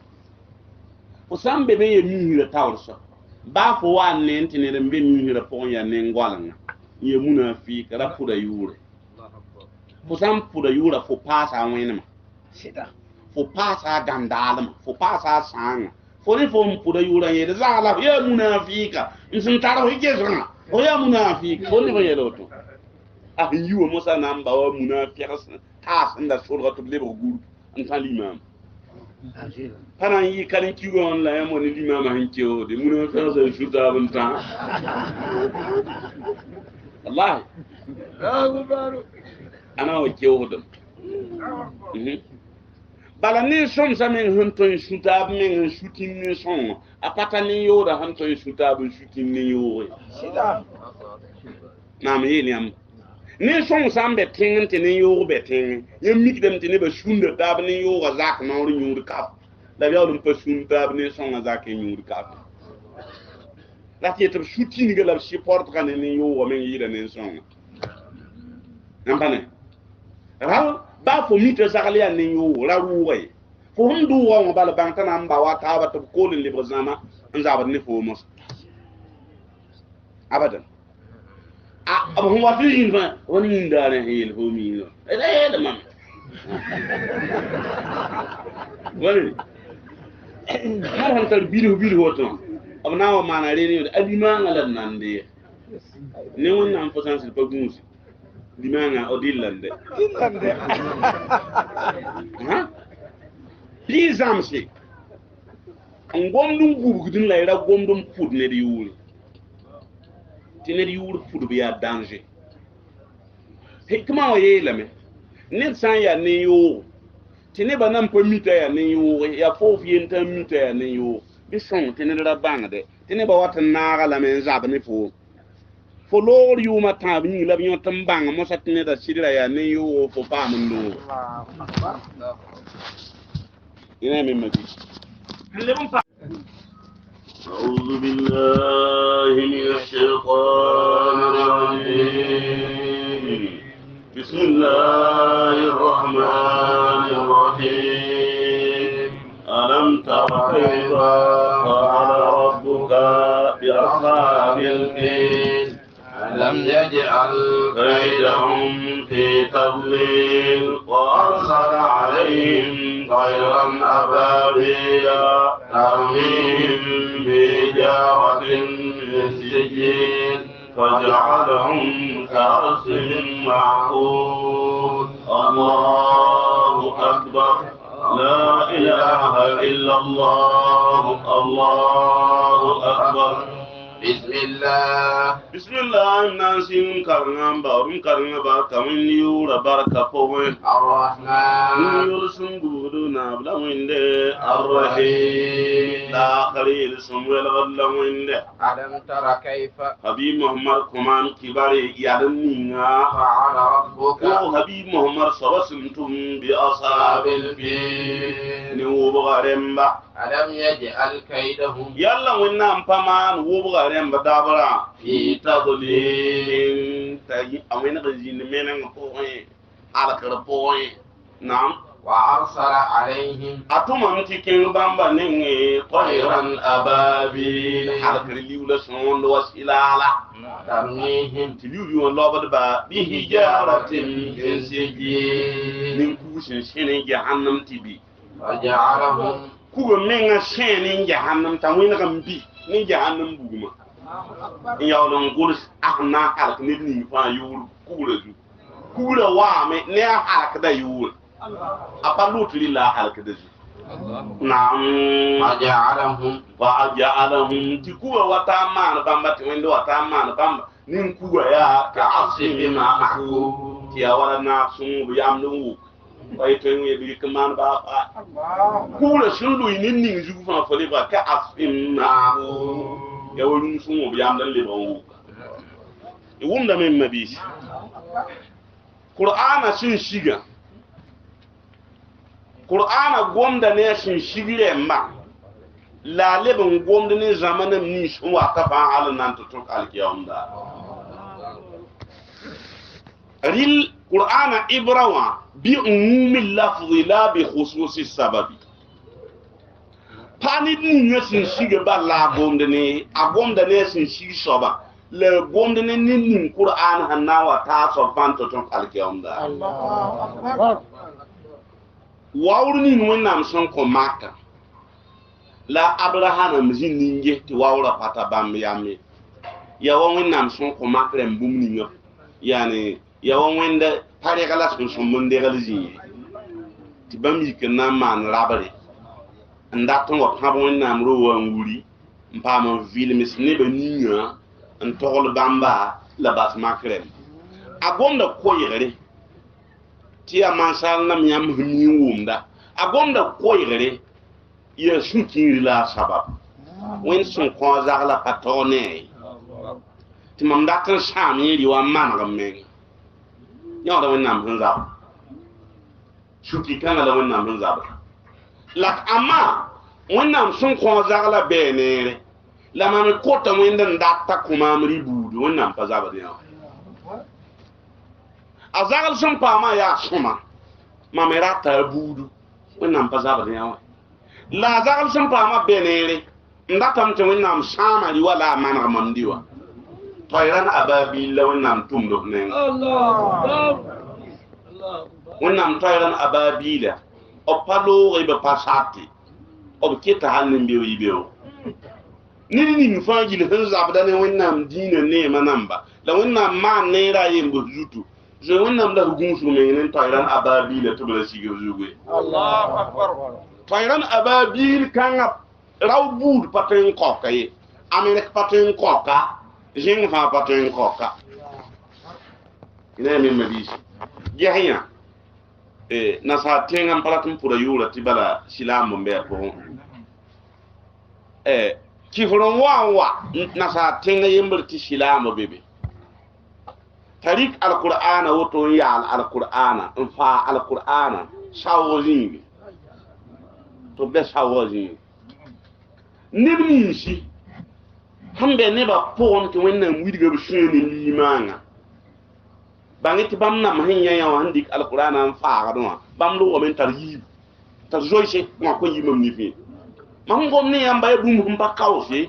o sambe be yemi hira tawrso ba fo wa ne ntine de be mi hira po ya ne ngwalanga ye munafi kala pu da yure fo sam pu da yura fo pasa wenema Sida. fo pasa gandalma fo pasa sanga fo ni fo mpuda yura yede zala ya munafika nsin taro hije zanga o ya munafika fo ni ba yelo to ah yiwo musa namba wa munafika tas nda surga to lebo guru an limam kana yi kan kigo on la yamo ni limam han kiyo de munafika za shuta bunta wallahi ana o kiyo dum bala ni som sa men hunton shutab men shutin ni son apata ni yoda hunton shutab shutin ni yowe Sida. na me yeli am ni som sam be tin tin ni yowe be tin yem mik dem tin be shunda tab ni yowe zak na ru nyur kap da ya dum pa shun tab ni son zak nyur kap la ti etab shutin ga la support kan ni yowe men yida ni son nampane ral ba fo mita zakali ya ne yo la ruwe fo hundu wa bala banta na mba wa ta ba to ko le librazana an za ba ne fo mos abadan abu wa fi yin fa woni inda ne hil fo mi no ele man wani har han tar bilu hoto abna wa mana re ne adima ngalan nan de ne wannan fo san pa gunsi dimanga odillande Dillande. ha please amsi ngomdum gubugudin la ira gomdum pud ne di yul tine di yul pud bi ya danger hikma wa yelame ne san ya ne yo tine banam pa mita ya ne yo ya fof yenta mita ya ne yo bi son tine da bangde tine ba watan naga la men zab ne fo fo lor yuma tab ni la bion tambanga mo satne da sidira ya ne yo fo pa mun do ina min magi halle mun pa a'udhu billahi minash shaitanir rajim bismillahir rahmanir rahim alam tara kayfa fa'ala rabbuka bi ashabil fil لم يجعل كيدهم في تضليل وأرسل عليهم طيرا أبابيلا ترميهم بحجارة من سجيل فجعلهم كعصف معقول الله أكبر لا إله إلا الله الله أكبر بسم الله bismillah nasin karanga ba kamin yura baraka powe الرحمن yur sunguru na blawinde arrahim la khalil sumwel wallawinde ألم تر كيف habib muhammad kuman kibari yadan ninga فعل ربك ko habib muhammad sawasuntum bi أصحاب ashabil الفيل ni wubaremba ألم يجعل كيدهم yalla winna paman wubaremba dabara في tadlilin tayi amena gajin menen poe alakar poe nam وأرسل عليهم atuma mtikin bamba nenge طيرا tayran أبابيل halakar liwla son wasilala ترميهم tiliwi won lobad ba bi hijaratin من سجيل min kushin shine jahannam tibi وجعلهم kuga menga shine jahannam tawina kam bi ni jahannam buguma yawlon guls ahna halak ni fa yul kula ju kula wa me ne halak da yul apalut lillah halak da ju na'am وجعلهم fa ja'alahum tikuwa wata man bamba tiwendo wata man bamba nin kuwa ya ka asibi ma'ku ya wala na sun yam lu bai to yin bi kaman ba fa kula sun lu nin nin ju fa fa le ba ka asibi ma'ku ya wala sun yam dan le ba wu wum da men mabi qur'ana sun shiga qur'ana gomda ne sun shigire ma la lebin gomda ne zamanin ni sun wa ta fa halin nan tutuk alkiyamda ril qur'ana ibrawa bi umumi lafzi la bi khususi sababi pani ni sun shiga ba la gomda ne a gomda ne sun shigi soba le gomda ne ni qur'ana hannawa ta so fan tutuk alkiyamda wawruni ni wẽnnaam sẽn kõ maka la abraham zĩn ninge tɩ waoora pata bãmb yame ya wa wẽnnaam sẽn kõ mak rẽm bũmb ninga yaani ya wa wẽnda pa rɛga la sẽn sõm n degl zĩig ye tɩ bãmb yik n na n maan rabre n dat n wa pãb wẽnnaam roa n wuri n paam n vɩlms nebã ninga n togl bãmba la bas mak rẽm a gomda koɛɛgre tɩ yaa mansal nam yãmb sẽn mi n wʋmda a gomda koɛɛgre yaa sũ-kĩigri la a sabab wẽnd sẽn kõ a zag la pa tao ne ye tɩ mam dat n sãam yẽ rɩ wa n maneg n meng yãoda wẽnnaam sẽn zab sũ-ki-kãngã la wẽnnaam sẽn zabra la amma wẽnnaam sẽn kõ a zag la bɛɛ neere la mam kota wẽnd n dat t'a kõ maam rɩ buudu wẽnnaam pa zabd yã a zagl sẽn paamã yaa sõma mam rata a buudu wẽnnaam pa zabd yã wã la a zagl sẽn paamã bɛ neere n datame tɩ wẽnnaam sãama rɩ wala a maneg mam dɩ wa toɛɛran ababil la wẽnnaam tʋmd f neng wẽnnaam toɛɛran ababila b pa loog b pa sate b keta hal ne beo yɩ beo ned ning fãa yil sẽn zabda ne wẽnnaam dĩinã neemã namba la wẽnnaam maan neera a yembs zutu je wẽnnaam la f gũusg meng ne toɛɛran ababila tɩ b la sigr zuge toɛɛran ababil kãngã rao buud pa tõe n kɔka ye amerik pa tõe n kɔka zẽng fãa pa tõe n kɔka ne me mabiisi ges yã nasaar tẽngã n pa rat n pʋda yʋʋra tɩ bala silaam n bɩ a pʋgẽ kifr n wa n wa nasaar tẽngã yembr tɩ silaamã be be t'a rɩk alqur'ana woto n yaal alqur'ana n faa alqur'ana saoog zĩige tɩ b be saoogã zĩige neb ninsi sẽn be nebã pʋgẽ tɩ wẽnnaam widga b sũur ne liimãangã bãng tɩ bãmb nam sẽn yã wã sẽn dɩk alqur'ana n faagd wã bãmb loogame n tar yiib tar zoɩse wã kõ yiimam nifẽ mam gom ne yãmba ya bũmb sẽn pa kaoose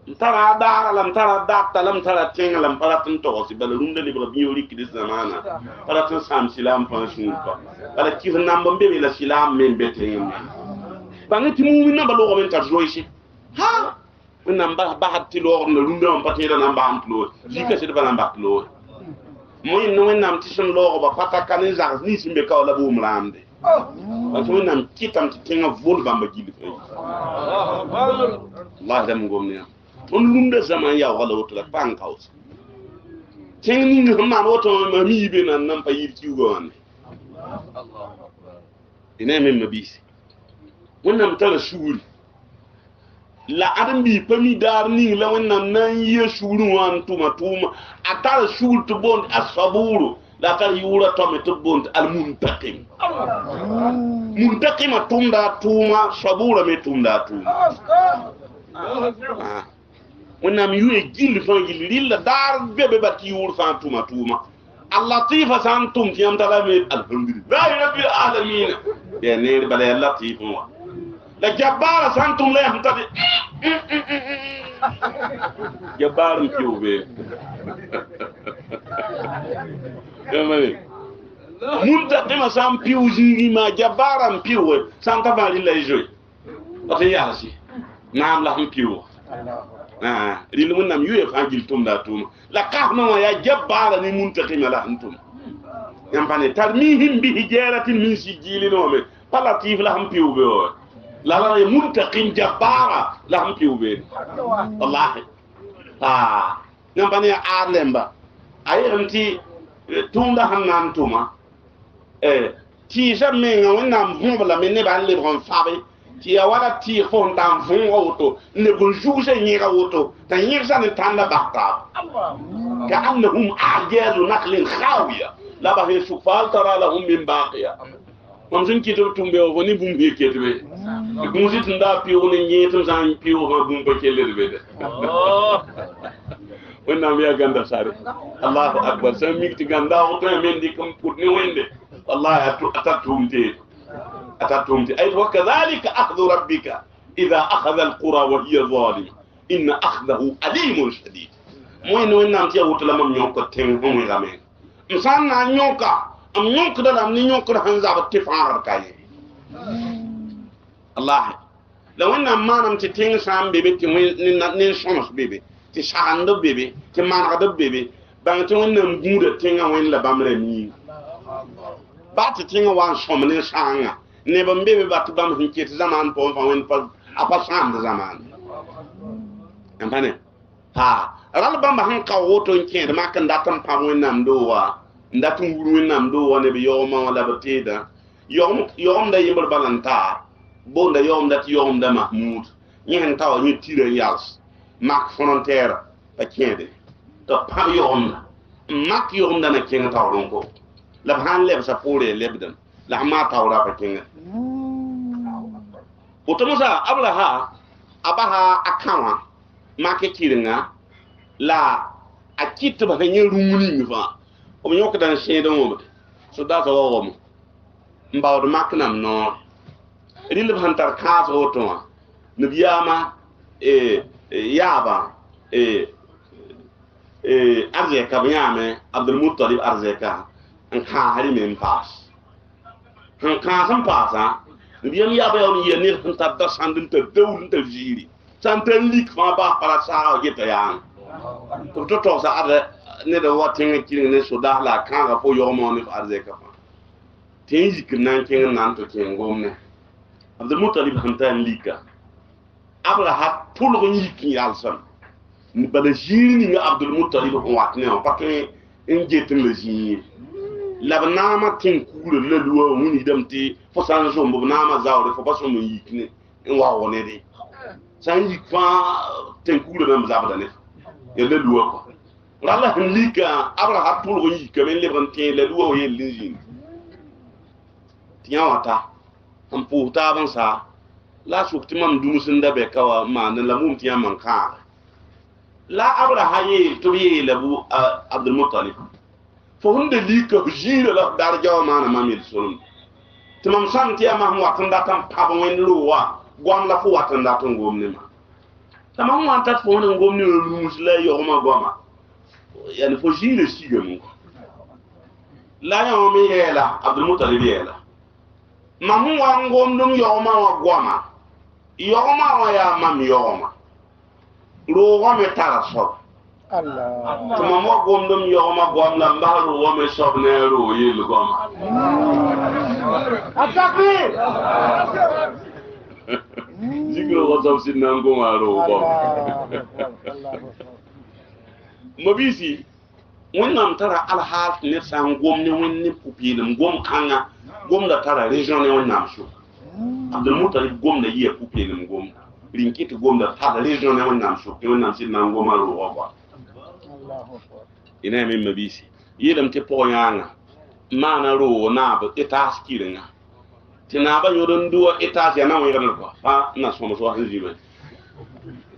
n tara a daara la m tara data la m tara tẽngã la m pa rat n togse bala rũmda lebga bĩo rɩkd zamaana pa rat n sãam silaam fãa sũur pa bala kɩf namb n be be la silaam me n be tẽngẽ me bãng tɩ mumin nambã loogame n tar zoɩse ha wẽnnaam basd tɩ loogd la rũmda wã pa tẽeda na n bas n tɩ loore zika sɩd pa na n bas tɩ loore moyẽn ne wẽnnaam tɩ sẽn loogba pa taka ne zags nins n be ka wala boom rãamde tɩ wẽnnaam kɩtame tɩ tẽngã vol bãmba gil fãa wallahi dam n gom ne yã on lunda zaman ya wala woto la pan kaus ting ni ngam woto ma mi be nan pa yir ci gon ina men mabisi wannan tara shuri la adam bi pami dar ni la wannan nan ye shuru wan tuma atara shur to bond asaburu la tar yura to me to bond al muntaqim muntaqim tumda tuma sabura me tumda tuma wannan mi yuye gilli fan gilli lilla dar bebe bati yur fan tuma اللطيفة سانتم تيام تلامي الحمد لله رب العالمين يا نير بلا اللطيف هو لا جبار سانتم لا يهمتدي جبار مكيوبي كمالي منتقم سام بيوزي ما جبار مكيوبي سانتا فالي لا يجوي أتي ياسي نعم لهم بيو ril mun nam yuye fangil tumda tuma la kahma wa ya jabbara ni muntaqim la antum yam fane tarmihim bi hijaratin min sijilin wa me palatif la ham piube o la muntaqim jabbara la ham piube wallahi yam fane arlemba ay anti tumda hannan tuma ti jamais ngam hum la men ne ban le ron fabe ti ya wala ti fon dan fon auto ne gon juse nyira auto tan yirsa ne tanda bakta ka annahum ajazu naqlin khawiya la ba he sufal tara lahum min baqiya mam sun ki to tumbe o woni bum he ketbe gon sit nda piwo ne nyetum san piwo ha bum ko kelle be de wonna mi ya ganda sare Allahu akbar sam mi ti ganda auto men di kam put ni wende wallahi atatumte أي وكذلك أخذ ربك إذا أخذ القرى وهي ظالمة إن أخذه أليم شديد وين نانتي أوت لما نيوكا تيمهم غامين مسانا نيوكا أم نيوكا دلام نيوكا هنزاب تفعل كاي الله لو إن ما نمتي تين سام بيبي تين نشمس بيبي تشاند بيبي تمانغد بيبي بانتي وين نمبود تين وين لبامرمي بات تين وان شمن شانغا ne ban bebe bat bam hin ke zaman po fa wen pa apa sam de zaman ampane ha ral bam han ka woto nke de makan datam pa wen nam do wa ndatum wuru wen nam do wa ne be yoma wala batida yom da yimbar balanta bo da yom da mahmud nyen taw ni tire yals mak frontière pa kende to pa yom mak yom da na ken taw ron ko la han leb sa pore lebdan la ma tawra pa kinga otomosa ablaha abaha akawa make kiringa la akit ba ganyen rumuni fa o nyok dan shedo mo so da to wo mo mbawd maknam no ril hantar kaas oto nabiyama yaba arzeka banyame abdul muttalib arzeka an ka hari men pass han ka san pasa biyam ya ba yon yenir han ta da sandin ta dawul ta jiri santan lik fa ba para sa geta yan to sa ada ne da watin kin ne so da la kan ga fo yo mo ne arze ka fa tin jik nan kin nan to kin gomne abdul muttalib han ta lika abla hat pul ni kin yalsan ni bala jiri ni abdul muttalib on watne on patin en jetin le jiri labnama tin kure le luwa muni damti fo san so mbo nama zawre fo baso mo yikne en wa wone de san yikfa tin kure nam zabda ne e le luwa ko wala lika abra hatul ko yikka men le banti le luwa o yel linjin tiya wata am puta ban sa la sukti mam dumusin da be kawa ma na lamum tiya man ka la abra haye to ye labu abdul muttalib fo hunde lika jira la dar jaw mana mamil solum timam santi ama mo watanda tam pabo wen luwa gwam la fu watanda to ngomni ma tamam wanta fo wona ngomni lu musla yo ma goma yani fo jira siga mu la yo mi yela abdul muttalib yela mamu wa ngomdum yo ma wa goma yo ma wa ya mam yo ma ro wa me tara so Allah tuma mo gomdum yo ma gom la mbaru wo me sobnero yel gom atakbir zikro wo so sin nango maro gom mabisi wẽnnaam tara alhaal tɩ ned sã n gom ne wẽnd ne pʋ-peelem gom-kãngã gomda tara région ne wẽnnaam sʋk abdulmutalib gomda yɩa pʋ-peelem gom rĩn kɩ tɩ gomda tara région ne wẽnnaam sʋk tɩ wẽnnaam sɩd na n goma roogã goa ina me mabisi yeelame tɩ pʋg yãanga maana roog naab etaas kɩrenga tɩ naaba yõd n dʋa etaas ya na wẽgdr goa pa na sõms wa sẽn zĩbe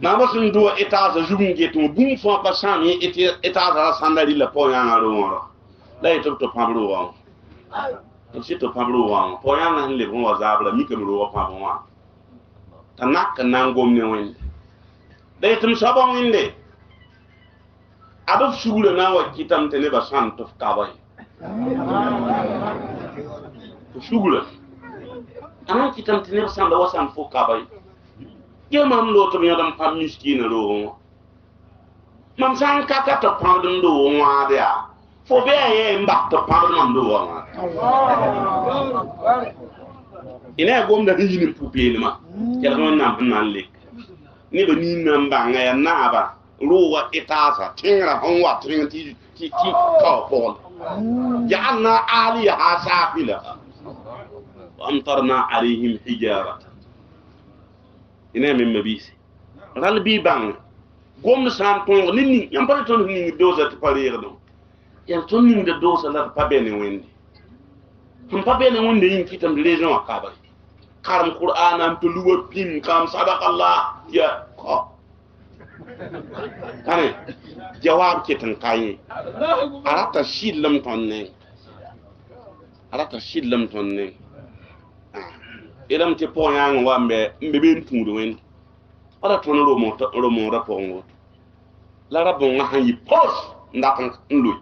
naaba sẽn dʋa etaasã zug n get wã bũmb fãa pa sãam yẽ etaasã ra sãnda rɩla pʋg yãanga roogã ra la yetɩ b tɩ pãb roogã wã b sɩ tɩ pãb roogã wã pʋg yãngã sẽn leb n wa zaabra mikame roogã pãb wã t'a nak n na n gom ne wẽnde la yetɩm soaba wẽnde ad f sugrã na n wa kɩtame tɩ nebã sãn tɩ f kaba ye f sugrã a na n kɩtame tɩ neb sãnda wa sãn fo kaba ye ya mam lo tɩ b yõd n pãb miskiinã roogẽ wã mam sã n ka ka tɩ pãbd n doog wãad yaa fo bɩ a yɛ n bak tɩ pãbd mam doogã wãad y na ya gomda sẽn yĩn n pu-peelmã kelg wẽnnaam sẽn na n lek nebã ninã n bãnga ya naaba roogã etaasa tẽngrã sẽn wa tẽng tɩ kao pʋgl ja'alna aliyaha saafilaha wa amtarna alayhim hijarata ina min mabisi ral bi bang gom san ton ni yam pa ton ni dosa te pare do yam ton ni de dosa la pa bene wendi hum pa bene wendi yin kitam de lejon akaba karam qur'an am to luwa pim kam sadaqallah ya ko kane jawab ketan kayi arata shidlam tonne ilam te po yang wa mbe ben tuudo wen ala ton romo rapongo la rabon nga han yi pos ndakan nlu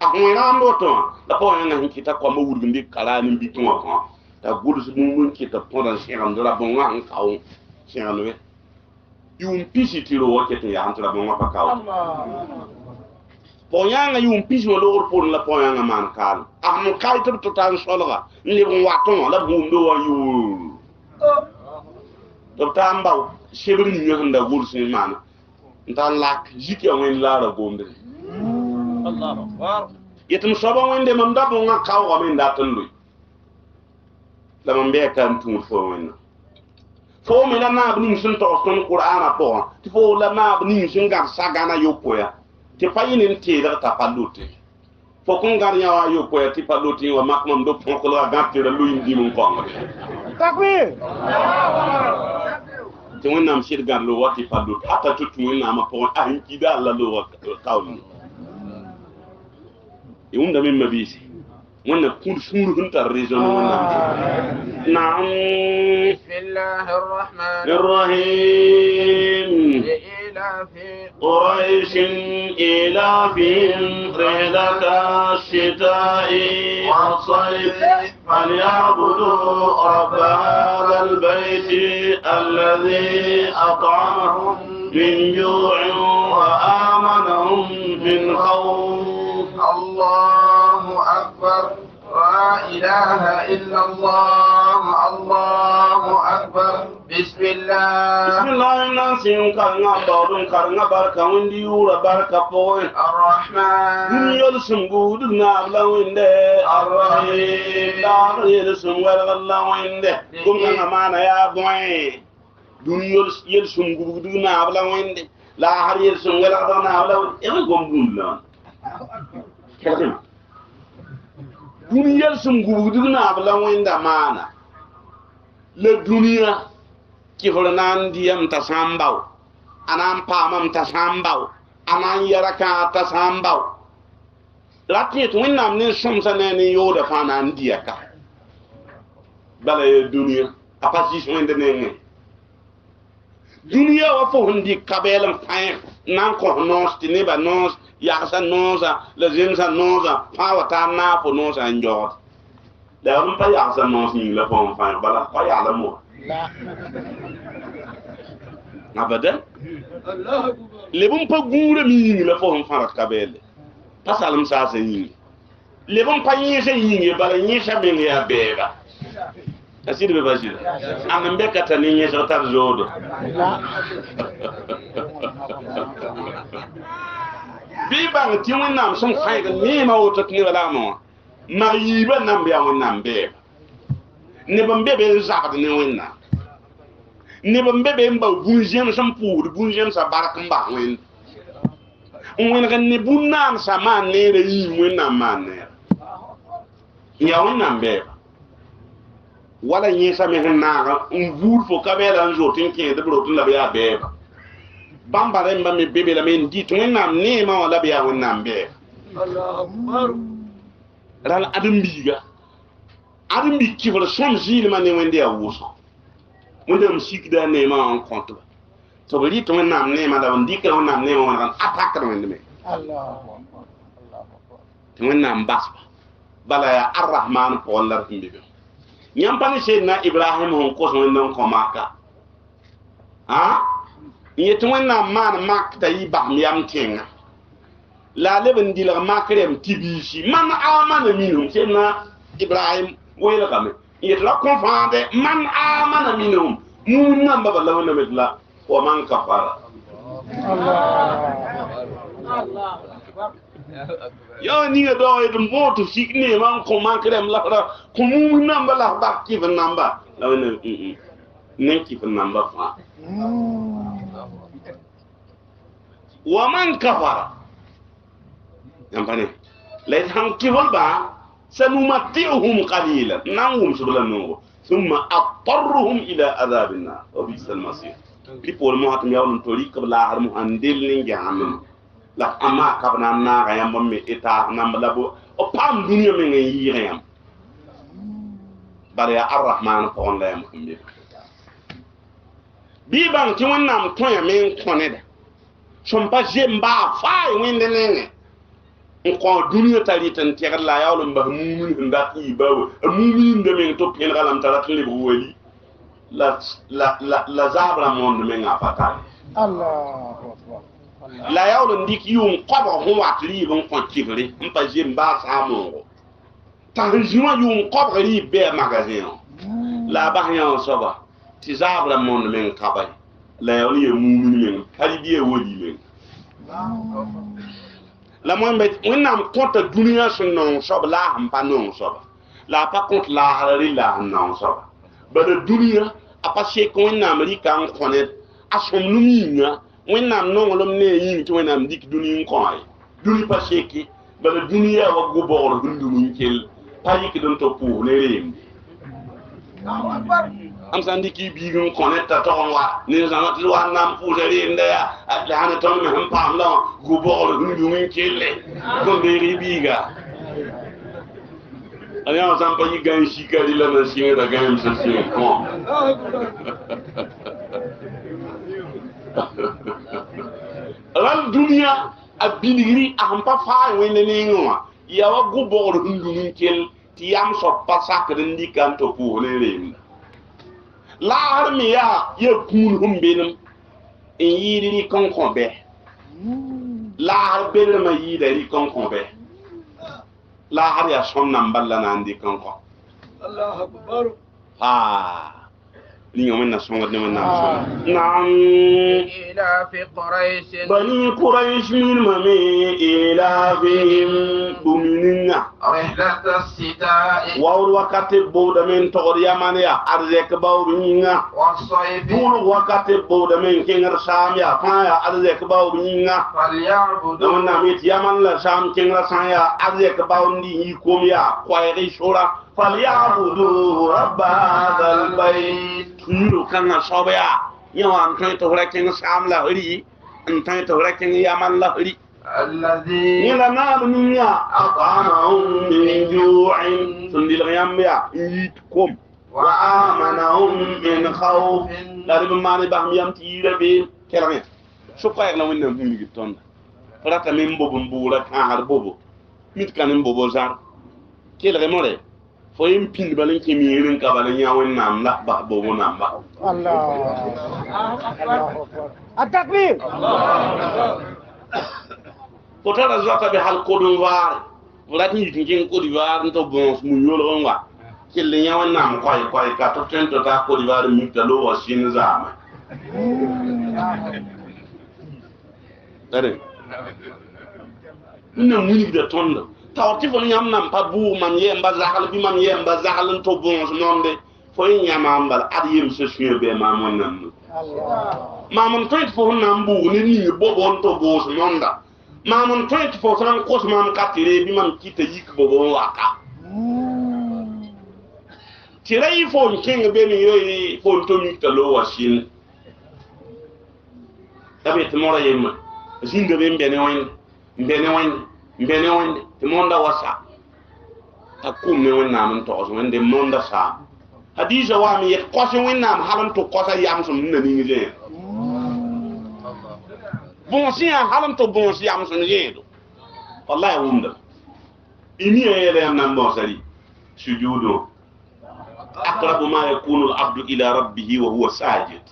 a hona ndo to la po yang han kita ko ma wurgu ndi kala ni bi to ko ta gudu su mun kita podan shiram do rabon nga han kawo shiram we yum pisi tiro wote te ya antra bon pa kawo po yang yum pisi lo pon la po yang man kal a mo kay to tan solga ni bon waton la bum do wa yu to tamba shebri ni handa gursi mana ntan lak jike wen lara gombe Allahu akbar yetum soba wende mam da bon kaw wa men da tandu la mam be kan tun fo wen fo me la na bni sun to sun qur'ana po ti fo la na bni sun gar sagana yopoya ti fayinin ti da ta palute fo kun gar yawa yopoya ti palute wa makmam do pon ko la gatti da luyin di mun ko takbir ti wẽnnaam sɩd gãd lo wa tɩ pa lot ata tɩ tũ wẽnnaamã pʋgẽ a sẽn kɩda alla lo wa kaoolẽ y wẽndame mabiisi wẽnna kũd sũur sẽn tar région ne wẽnnaam naam bismillahi rrahmani الرحيم لإيلاف قريش إيلافهم رحلة الشتاء والصيف فليعبدوا رب هذا البيت الذي أطعمهم من جوع وآمنهم من خوف الله أكبر لا إله إلا الله الله أكبر بسم الله بسم الله الرحمن كارنا بارون كارنا باركا وندي ورا باركا بوي الرحمن دنيا سمغود نابلا وينده الرحيم لا يلسم ولا وينده كنا معنا يا بوي دنيا سمغود نابلا وينده لا هر يلسم ولا نابلا ايه غوم لا كلمه دنيا سمغود نابلا وينده معنا للدنيا kifr nan diyam ta sambaw anan pamam ta sambaw anan yaraka ta sambaw lati to winnam ne somsa ne ni yoda fanan diyaka bala ye dunia apasi so ende ne dunia wa fo ndi kabelam fain nan ko nos ti ne ba nos ya sa nosa le zemsa nosa pa wata na po nosa njot da mun pa ya sa nos ni la fo fain bala pa ya la mo abadan lebon pa gure mi yingi la fo farat kabele pasalam sa sa yingi lebon pa yingi yingi bala yingi sa ben ya beba asidi be bashir ambe kata ni yingi sa tar zodo bi bang ti wẽnnaam sẽn fãeg neemã woto tɩ nebã lagmẽ wã mag yiibã nan bɩ a wẽnnaam bɛɛba neb n be be n zabd ne wẽnnaam neb n be be n ba bũn-zẽms sẽn pʋʋsd bũn-zẽmsã bark n bas wẽnd n wẽneg n ne bũn-naansã maan neera yiim wẽnnaam maan neera n yaa wẽnnaam bɛɛba wala yẽsã me sẽn naaga n vuud fo ka bɛɛla n zot n kẽed b rot n la b yaa bɛɛba bãmba rẽmba me be be lame n dɩt wẽnnaam neemã wã la b yaa wẽnnaam bɛɛba rãl ãdem-biiga ãdem-bi kɩbr sõm zɩɩlmã ne wẽnd yaa wʋsg wẽndam sikda a neemã wã n kõtba tɩ b rɩt wẽnnaam neemã la n dɩka wẽnnaam neemã wã n atakd wẽnd me tɩ wẽnnaam basba bala yaa arrahman pʋgẽ la d sẽn be be yãmb pa ne seydna ibrahim sẽn kos wẽnd n kõ maka n yetɩ wẽnnaam maan mak t'a yɩ basem yam tẽngã la a leb n dɩlg mak rem tɩ biisi man amana minhum seydna ibrahim weelgame n yetɩ la kõ fãade man amana minhum muum namba bala wẽnnaam tɩ la wa man kafara ya ninga do yetɩ mooto sik neemã n kõ mak rem la kõ muum namba la f bak kɩf namba la wẽnnaam nen kɩf namba fãa wa man kafara yampane la han kifol ba sanumati'uhum qalilan nan wum subla no thumma atarruhum ila adhabin nar wa bisal masir ripol mo hatum yawon tori kabla har mu andel ni jahannam la amma kabna na ga yamba me eta nam labo o pam dunya me ngi yire yam bare ya arrahman ko on la yam kumbe bi bang ti wonnam ton ya men koneda som pa jemba fa wende nenge ko duniya tari tan tegar la yawlo mba mumin nda ti bawo mumin de men to pen galam tara tele bo wali la zabra monde men apata Allahu akbar la yawlo ndiki yum qobo ho watri bon ko tigre mpa jemba sa mongo tan juma yum qobo ri be magasin la bahnya soba ti zabra monde men kabay la yawlo ye mumin men kali biye wodi men la moy mbet wẽnnaam kõta dũniyã sẽn nong soab la sẽn pa nong soaba la a pa kõt laasra rɩ la sẽn nong soaba bala dũniyã a pa sek wẽnnaam rɩka n kõ ned a sõmdum yĩnga wẽnnaam nonglem ne a yĩng tɩ wẽnnaam dɩk dũni n kõ ye dũni pa seke bala dũniyã wa go-bogr dũndum n kell pa yikd n tɩ pʋʋs ne reemde am san diki biig n kõ ned t'a tog n wa ne zãma tɩ wa n na n pʋʋsa reemda yaa la sãn tõnd me sẽn paam la go-bogr dũndum n kelle tõnd beeg biiga a yã sãn pa yɩ gãn sika rɩ la na sɩngda gãem sẽn sɩng kõ ral dũniyã a bilgri a sẽn pa faa wẽnd neengẽ wã yaa wa go-bogr dũndum n kell tɩ yam soab pa sakd n dɩka n tɩ pʋʋs ne reemda laasr me yaa kũun sẽn benem n yɩɩd rɩk n kõ bɛ laasr belmã yɩɩda rɩk n kõ bɛ laasr yaa sõmna n balla na n dɩk n kõ ninga wẽnna sõngd ne wẽnnaam sõng naam إلى في قريش bani quraish minma me ilafihim bumininga رحلة الشتاء wawr wakate bowda men togd yaman ya arzek bawringa والصيف bũlg wakate bowda men kẽngr saam ya fãa ya arzek bawringa la فليعبدوا wẽnnaam yetɩ yaman la saam kẽngrã sã ya arzek baoond yĩ kom ya koɛɛg sora falyabudu rabba hada albayt yuro kãngã soab yaa yẽ wã n tõe tɩ f ra kẽng saam la rɩ n tõe tɩ f ra kẽng yaman la rɩ الذي yẽla naab ninga atamahum min juin sẽn dɩlg yãmb yaa n yit kom wa amanahum min khawf la rɩb n maan basem yam tɩ yɩɩra been kelgẽ so-koɛɛg la wẽnnaam sẽn ligd tõnda f ratame n bob n buugra kãasd bobo mit ka ne n bobo zãr kelgẽ more fo yen pĩnd bal n kẽ miigr n ka bal n yã wẽnnaam la bas bobo namba Allahu akbar At-takbir fo tara zoaka be hal kodum vaare fo rat n yik n kẽng kodivaar n tɩ bõos mu-yolg n wa kell n yã wẽnnaam koɛ ka tɩ tõe n tɩ taa kodivaar n mik t'a loog wa sɩn zaame tare na muni da tondo tawti fo nyam nam pa bu mam yemba zakal bi mam yemba zakal to bon nonde fo nyama ambal ad yem se suye be mamon nan Allah. mamon 24 nam bu ni bobon to bo nonda mamon 24 fran kos mam katire bi mam kita yik bobon waka tirai fo king be mi yoy fo to mi ta lo wasin tabe tmora yemma zinga be mbene wani te monda wasa takum ne wani namun to so wande monda sa hadisa wa mi yet ko so wani nam halam to ko sa yam so na ni ngi bon si halam to bon si yam so ni do wallahi wumda ini yele nam bon sari sujudu aqrabu ma yakunu al-abdu ila rabbih wa huwa sajid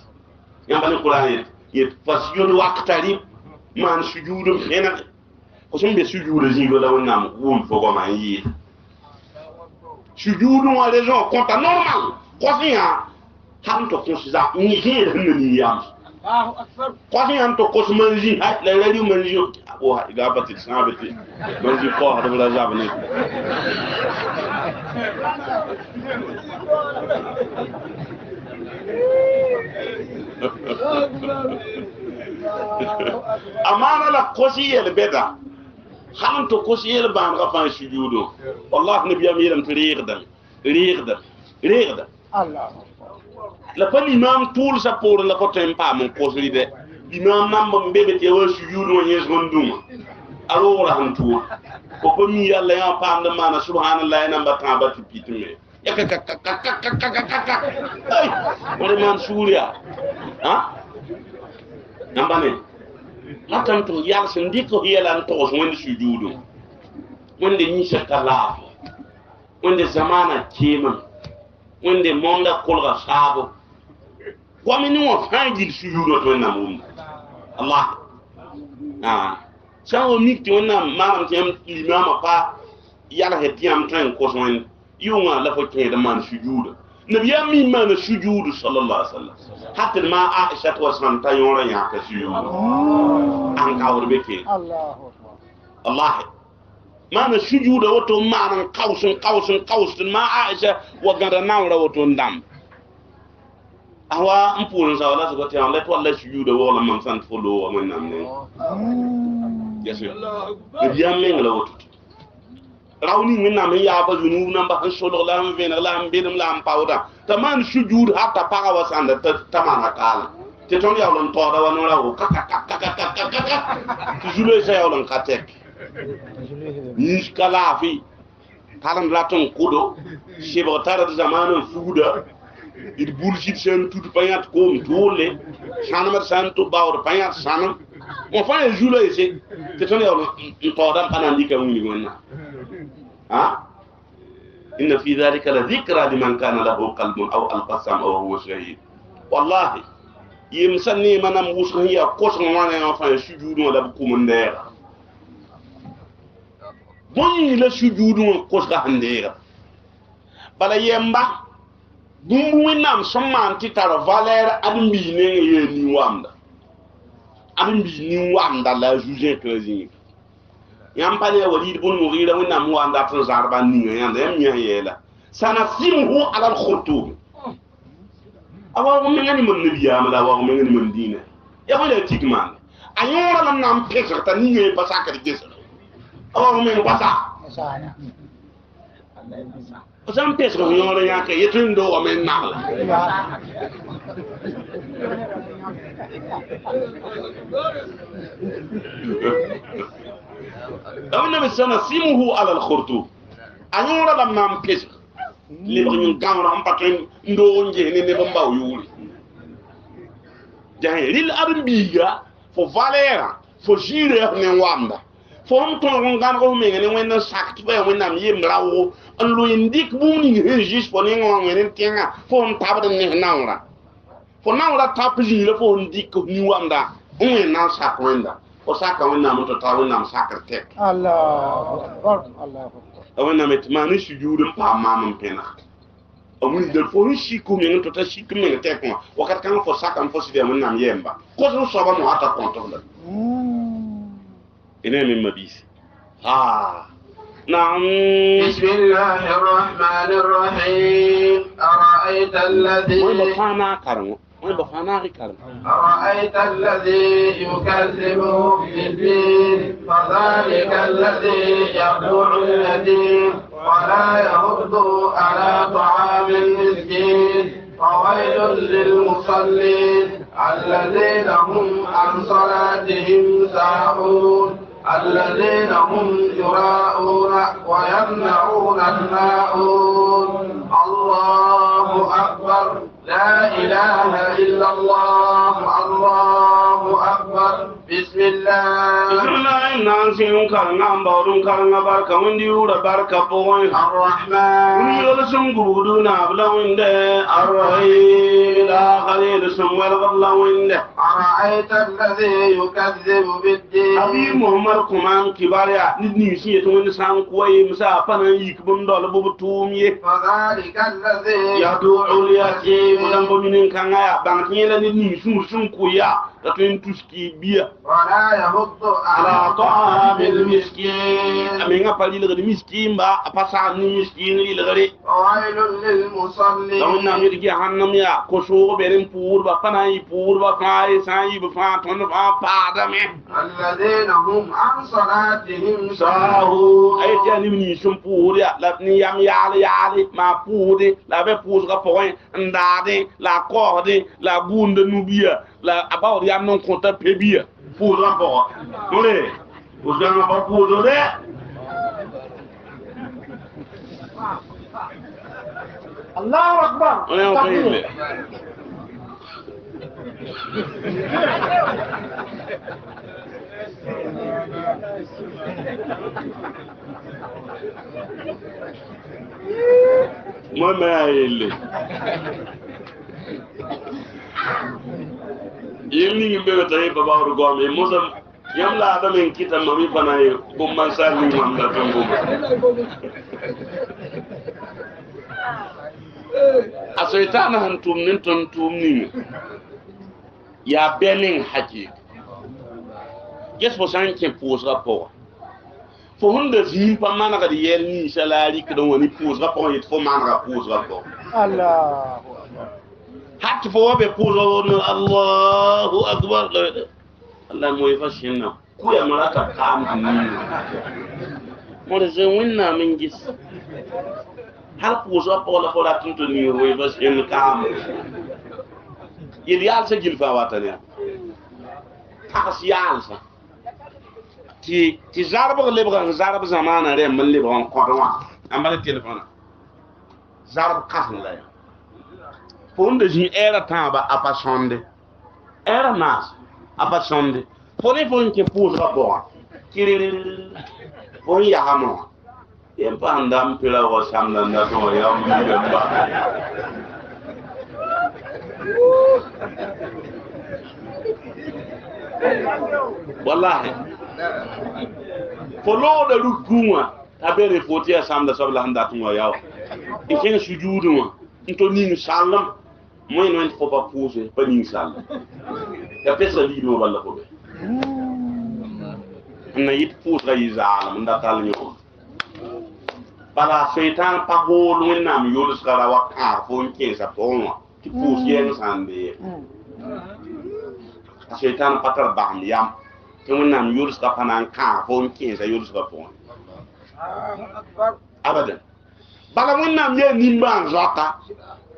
yamba ni qur'an yet fasjudu waqtarib man sujudu hena ko sun be sujudu jingo la wonnam wum fogo man yi sujudu wa raison compta normal ko fiya han to ko siza ni hera ni yam Allahu akbar ko fiya to ko manji ha la radio manji o ha ga bati sabati manji ko ha da zabani amana la kosi yel beda han to kosi yel ban ga fan sujudu wallahi nabi am yelam riqda Allah. la pa imam tool sa pour la ko tempa mon kosi de imam nam mbebe te wa sujudu won yes gonduma alo wala han tool ko mi yalla ya pam de mana subhanallahi namba tabati pitme yakaka ay wala man suuriya ha nambane matan to yalla sen diko yelan to wonde sujudu wonde ni shakala wonde zamana kema wonde monda kolga sabo kwami ni won faji sujudu to namun Allah sawo mikti wonna manam tem imama pa yalla hetiam tan ko son yunga la fo ke da man sujudu nabi yami man sujudu sallallahu alaihi wasallam hatta ma aisha wa santa yora ya ka sujudu an ka wurbe ke Allahu akbar. Allah man sujudu wato man qausun ma aisha wa gada nawra wato ndam awa mpulun sa wala so te on let wala sujudu wala man sant folo wa man namne yes nabi yami la wato rawni min na men ya ba junu nan ba han solo la am ven la am bedum la am pawda taman sujud hatta paga wasanda taman hakala te ton ya lon to da wano rawo tu jule sa ya lon katek ni skala fi talam laton kudo shebo tara zamanu fuda il bullshit sen tout payat ko tole sanama santo bawr payat sanam on fa jule ese te ton ya lon to da kanan dika woni gonna إن في ذلك لذكرى لمن كان له قلب أو ألقى السمع وهو شهيد والله يمسني من أموسه هي قصر وانا يفعل سجود ولا بكم من دير بني لا سجود وقصر هندير بلا يمبا بمبو نام سمان تتار فالير أدم بينين يني وامدا أدم بينين وامدا لا جوجين كزين yam pale walid bun mughira wona mu anda tan zarba ni yanda yam nya yela sana simhu ala al khutub awa mo ngani mon nabiya mala wa mo ngani mon dina ya wala tikman ayora lam nam pesa ta ni ngi basa ka di awa mo ngani basa Sana. Osam pesa ko yora ya ka yetun do wa men nala أنا مثلا سيمه على الخرطوم أنا لما نام كيس اللي بغني نكمل هم بكين ندون جهني نبمباو يولي جاهي ليل أبن بيجا فو فاليرا فو جيرة نوامدا فو هم تون كان كم مين وين ساكت فيا وين نام يملاو أن لو ينديك بوني هنجيس فو نيجوا وين تيجا فو هم تابد نهناورا فو ناورا تابجيرة فو هنديك نوامدا وين نام ساك ويندا osaka wonna mo to tawonna am sakar tek Allahu akbar. Allahu akbar. wonna met mani sujudum pa mamam pena amun del fo shi ko mi to ta shi ko mi tek ko wakat kan fo sakam fo sibe wonna am yemba ko so so ba mo ata konto la ene min mabisi نعم. بسم الله الرحمن الرحيم أرأيت الذي أرأيت الذي يكذب بالدين فذلك الذي يدعو اليتيم ولا يحض على طعام المسكين فويل للمصلين الذين هم عن صلاتهم ساهون الذين هم يراءون ويمنعون الماعون الله أكبر لا إله إلا الله الله أكبر بسم الله نانسين كارنا بارون كارنا باركا ونديورا باركا بوين الرحمن ونيول سمغودنا بلاوين ده الرحيم لا خليل سموال بلاوين ده أرأيت الذي يكذب بالدين أبي محمد كمان كباريا ندني سيتون سان كوي مسا فانا يكبن دول بوبتومي فذلك الذي يدعو اليتيم ولم بمنين كان يا بانكين ندني سون كويا تتين تسكي بيا ولا يحض على طعام المسكين أمين أقبل المسكين با أبصر المسكين إلغري ويل للمصلين لو نامي جهنم يا كسو بيرن بور بفناي بور بفاي ساي بفاتون بفادمه الذين هم عن صلاتهم ساهو أي جاني مني سمبور يا لبني يام يالي ما بودي لا بپوز كفوين ndade la corde la bunde nubia la about yam non compta pebia pour rapport olé vous avez pas pour de الله أكبر. Mama ele. Yemi ngbe tayi baba rugo me musa yam la da men kita mami bana ye bum man sa ni mam da tongo. Asoitana hantum nin tontum ni. Ya benin haji. Yes for sanke pose rapport. Fo hunde zim pa mana ga yel ni salari que don woni pose rapport yit fo mana ga pose rapport Allah hat fo be pose no Allahu akbar Allah moy fashinna ku ya maraka kam ni mo de winna min gis hal pose rapport la fo la tunto ni roy fashin kam yel yal sa gil fa watani tas yal sa ti zarb lebran zarb zamana re man lebran kodwa amala telefona zarb kasn la fonde ji era tamba apa sonde era nas apa sonde fone fon ke pour rapport kiriri fon ya hamo yem pandam pila wa samna na to ya mu ba wallahi folo da rukunwa tabere foti ya samda sabla handa tunwa yaw ikin sujudu wa into ni sallam moy no fo pa poser pa ni sallam ya pesa li do wala ko be na yit poser yi zalam nda tal nyo bala shaitan pa hol wenna mi yolu skara wa ka fo nke sa tonwa ti poser yen sande shaitan patar bam yam Tumunam yurus ka panan ka fon kinsa yurus ka fon abadan bala munam ye nimban zaka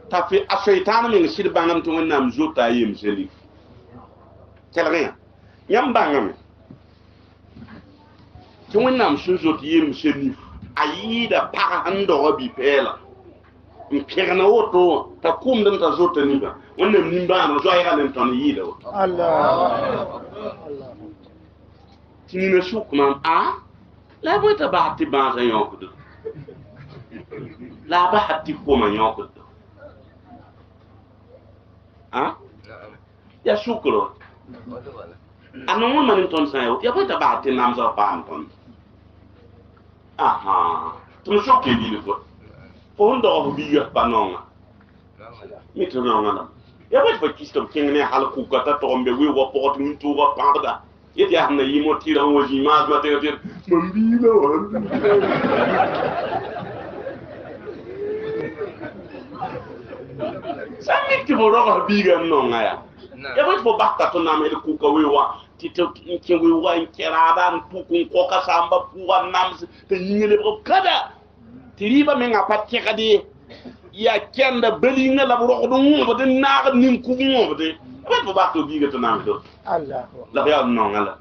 ta fi ashaitan min sir bangam tumunam zota yim selif telrien yam bangam tumunam suzot yim selif ayida pa hando bi pela mpirna woto ta kum dan ta zota niba wannan nimban zo ay galen ton yida Allah Tinina shukman la bota bahati banza yokudo la bahati koma yokudo ya shukro anon man ton sayo ya bota bahati namza pam ton tu shokke di ko fondo biya panonga mitronga ya bota kisto kingene hal ku kata tombe wi wo pot ntu wa parda yeti ahna yimo tira woji ma ma te te mambila wa sami ti bo ro biga no ngaya ya bo fo bakka to na me ku ko wewa ti to ki wewa in kerada pu ku ko ka samba pu wa nam te yingele ko kada ti riba me nga pat ke kadi ya kenda beli nga la ro do ngo de na nin ku ngo de ba fo bakka biga to na do Allah la ya no ngala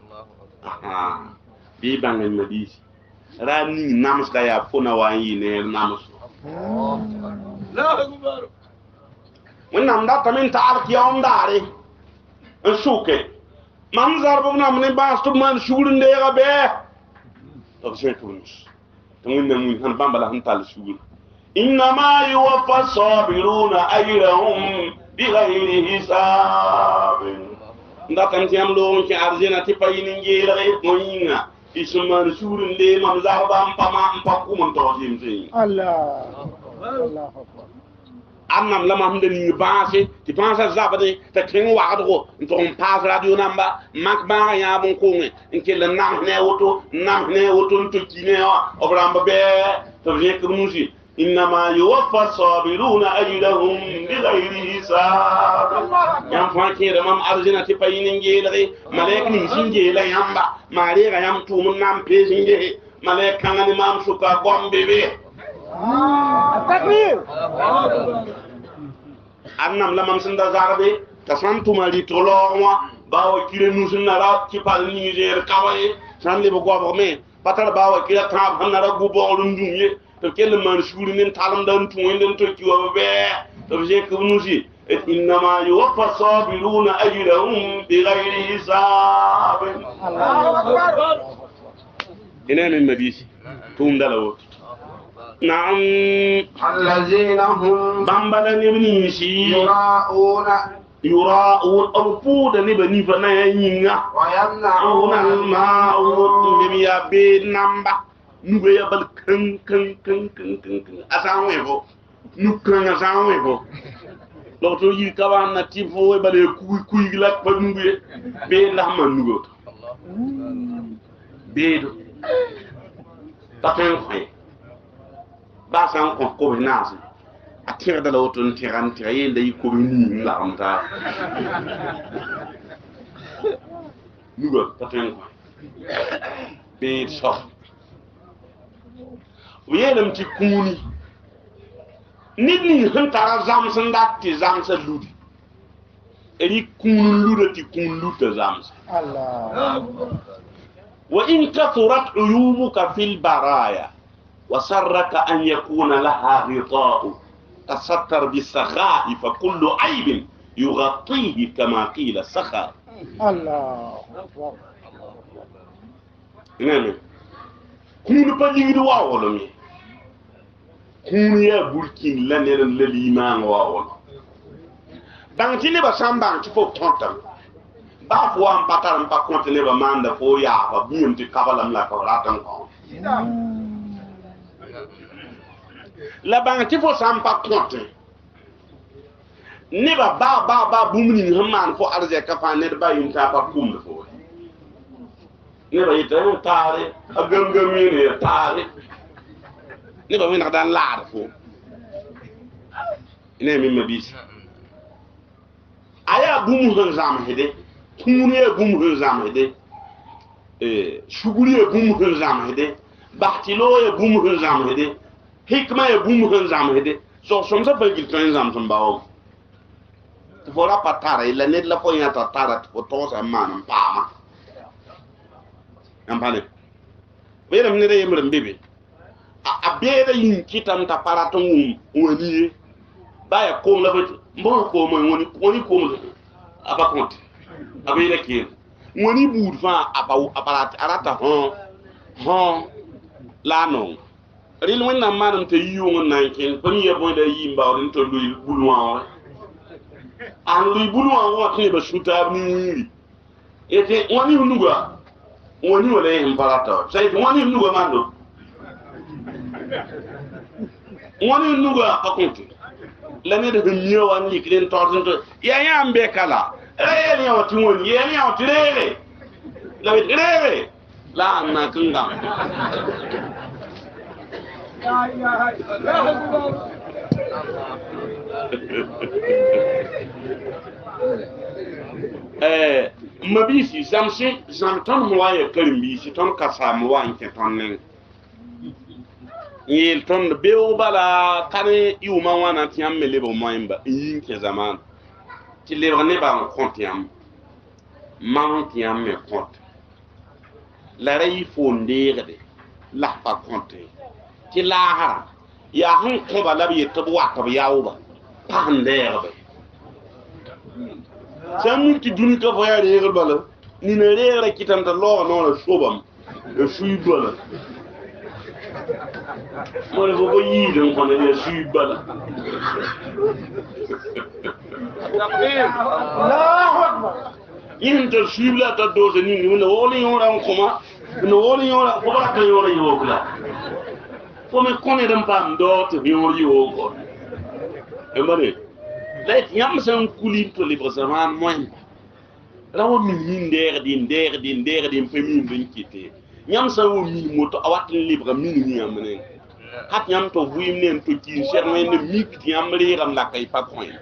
bi bangal na di rani namus ka ya fona wa yi ne namus la akbar wannan da tamin ta arki on dare en suke man zarbo nam ne ba stu man shugul de ga be to se tunus to mun mun han bambala han tal shugul inna ma yuwaffa sabiruna ajrahum bighayri hisab ndakan tiam lo ci arjena ti payini ngela mo yinga isman shugul de man zarba pama pakku mon to jimti Allah Allah annam lama hande ni baase ti pensa zabade ta kin waado to on pass radio namba mak ba ya bon ko ngi ke la nahne woto to kine o bramba be to je ko musi inma yuwaffa sabiruna ajrahum bighayri hisab yam fa ke da mam arjina ti payini ngele malaik ni singe la yamba mare ga yam tumun nam pesinge malaik kangani mam suka gombe be takbir annam lamam sinda zarbe tasantu mali tolorwa bawo kire nusunna ra ci pal niger kawaye sanle bo gobo me patal bawo kire tam hanara gubo lundumye to kel man shuri nin talam dan tuwen den to kiwa be to je ko nusi innama yuwaffa sabiruna ajrahum bighayri hisab Allahu akbar ina min nabisi tum dalawo نعم الذين هم بامبالا نبني شي يراءون الفود نبني فنا ينغا ويمنعون الماء نبيا بي نامبا نبيا بال كن كن كن كن كن اسان ويفو نكن اسان ويفو لو تو يي كبان نتيفو بالي كوي كوي لا با نبي بي لحما نغو بيدو تاتن خوي basan ko nazi atira da lawton tiran tiraye da yi ko ni la amta nugo taten ko be so wiyelam ti kuni nit ni han tara zam san datti zam sa ludi eri kunu ludati kun ludda zam Allah wa in kathurat uyubuka fil baraya وسرك أن يكون لها غطاء تستر بالسخاء فكل عيب يغطيه كما قيل السخاء الله أكبر نعم كون بجيد واولمي كون يا بولكين لنن للإيمان واول بانتيني بسام بانتي فوق تونتم بافو أم باتر أم باكونتني بماندا فو يا فبيمتي كابلام لا كوراتم كون la banti fo sampa konte ne ba bumni hamman fo arze ka fa ne ba yum ta pa kum fo ne ba yita tare agangami ne tare ne ba wina dan laar fo ne mi mabis aya bumu han zam hede kuniye bumu han zam hede shuguriye bumu han zam hede bahtilo ye bumu han zam hede hikma ya bumu han zam hede so somsa bagil tan zam son bawo to fora patara ila net la ko ya tara to to sa man pama ampane wera mne re yemre mbebe a beda yin kitam ta paraton woni baya ko la bet mbo ko mo woni ko mo aba konti abele ke woni bud fa aparat arata hon la non ril wonna manam te yungun nankin pani yebo da yimba on to luy bulwa an luy bulwa wa tini ba shuta ni ete woni nuga woni wala en parata sai woni nuga mando woni nuga akonti lane de miyo wan ni kren torzin to ya ambe kala rele ya wati woni ya wati rele la rebe la na kingam mabisi zamsin zamton moye karimbi si ton kasa mo wan ke tonnen yel ton beo bala kane yuma wana tiam mele bo moyemba yin ke zaman ti le ne ba kontiam man tiam me kont la ray fondere la pa konte ti la ha ya hun ko bala bi to wa to yawo pandere samu ti dun ka voya regal bala ni na reera kitam ta lo no la sobam e suy bala mo le bo yi den ko ne suy bala Allahu Akbar. yin ta suy bala ta do se ni no woni yora ko ma no woni yora ko ba ka yora yo kula ko me ko ne dem pam do to yora yo ko e mane leit yam san kulin to libre zaman moyen rawo min der din fami bin kite yam san wo min moto awat libre min ni amene hat yam to vuim nen to kin cher men mi kiti yam riram la kay pa point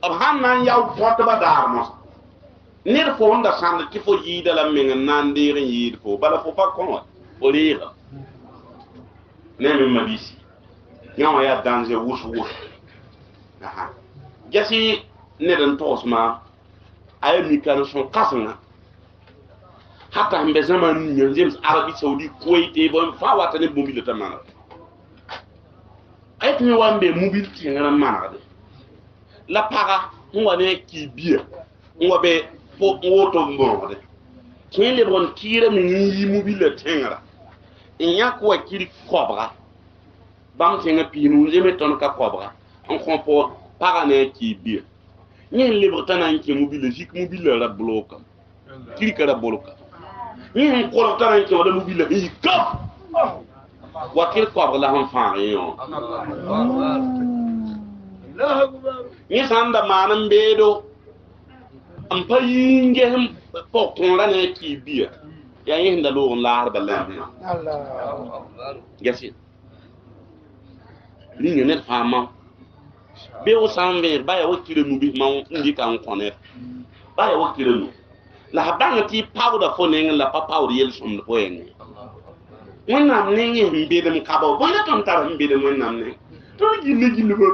ab han nan yaw porte ba dar mo ner fo onda san ki fo yida la men nan der yid fo bala fo pa kon o rira ne me mabisi yaw ya danger wush jasi ne dan tosma ay mi kan son kasna hatta mbe zaman ñu jëm Arabie Saoudi Kuwait bo fa wata ne mobile ta mana ay ñu wambe mobile ti ngana mana de la para ngwa ne ki biya ngwa be fo woto mboro de ken le bon tire mi yi mobile tengra inya ko kiri cobra bam tenga pinu jeme ton ka cobra on comprend para ne ki biya ñen libre tanan ki mobile jik mobile la bloka kiri kara bloka ñen ko tanan ki wala mobile yi kap wakil ko la han fa yo ñi sanda manam bedo am pa yinge hem po ton la ne ki biya ya yin da lo la har balan Allah. gasi ni ne fama be o sanver ba ya wakile mu bi ma ndi kan konet ba ya wakile mu la banga ti powder fo ne la pa powder yel som do yen wonna ne ngi mbe dem kaba bo la ton tar mbe dem wonna ne to gi ne gi ne bo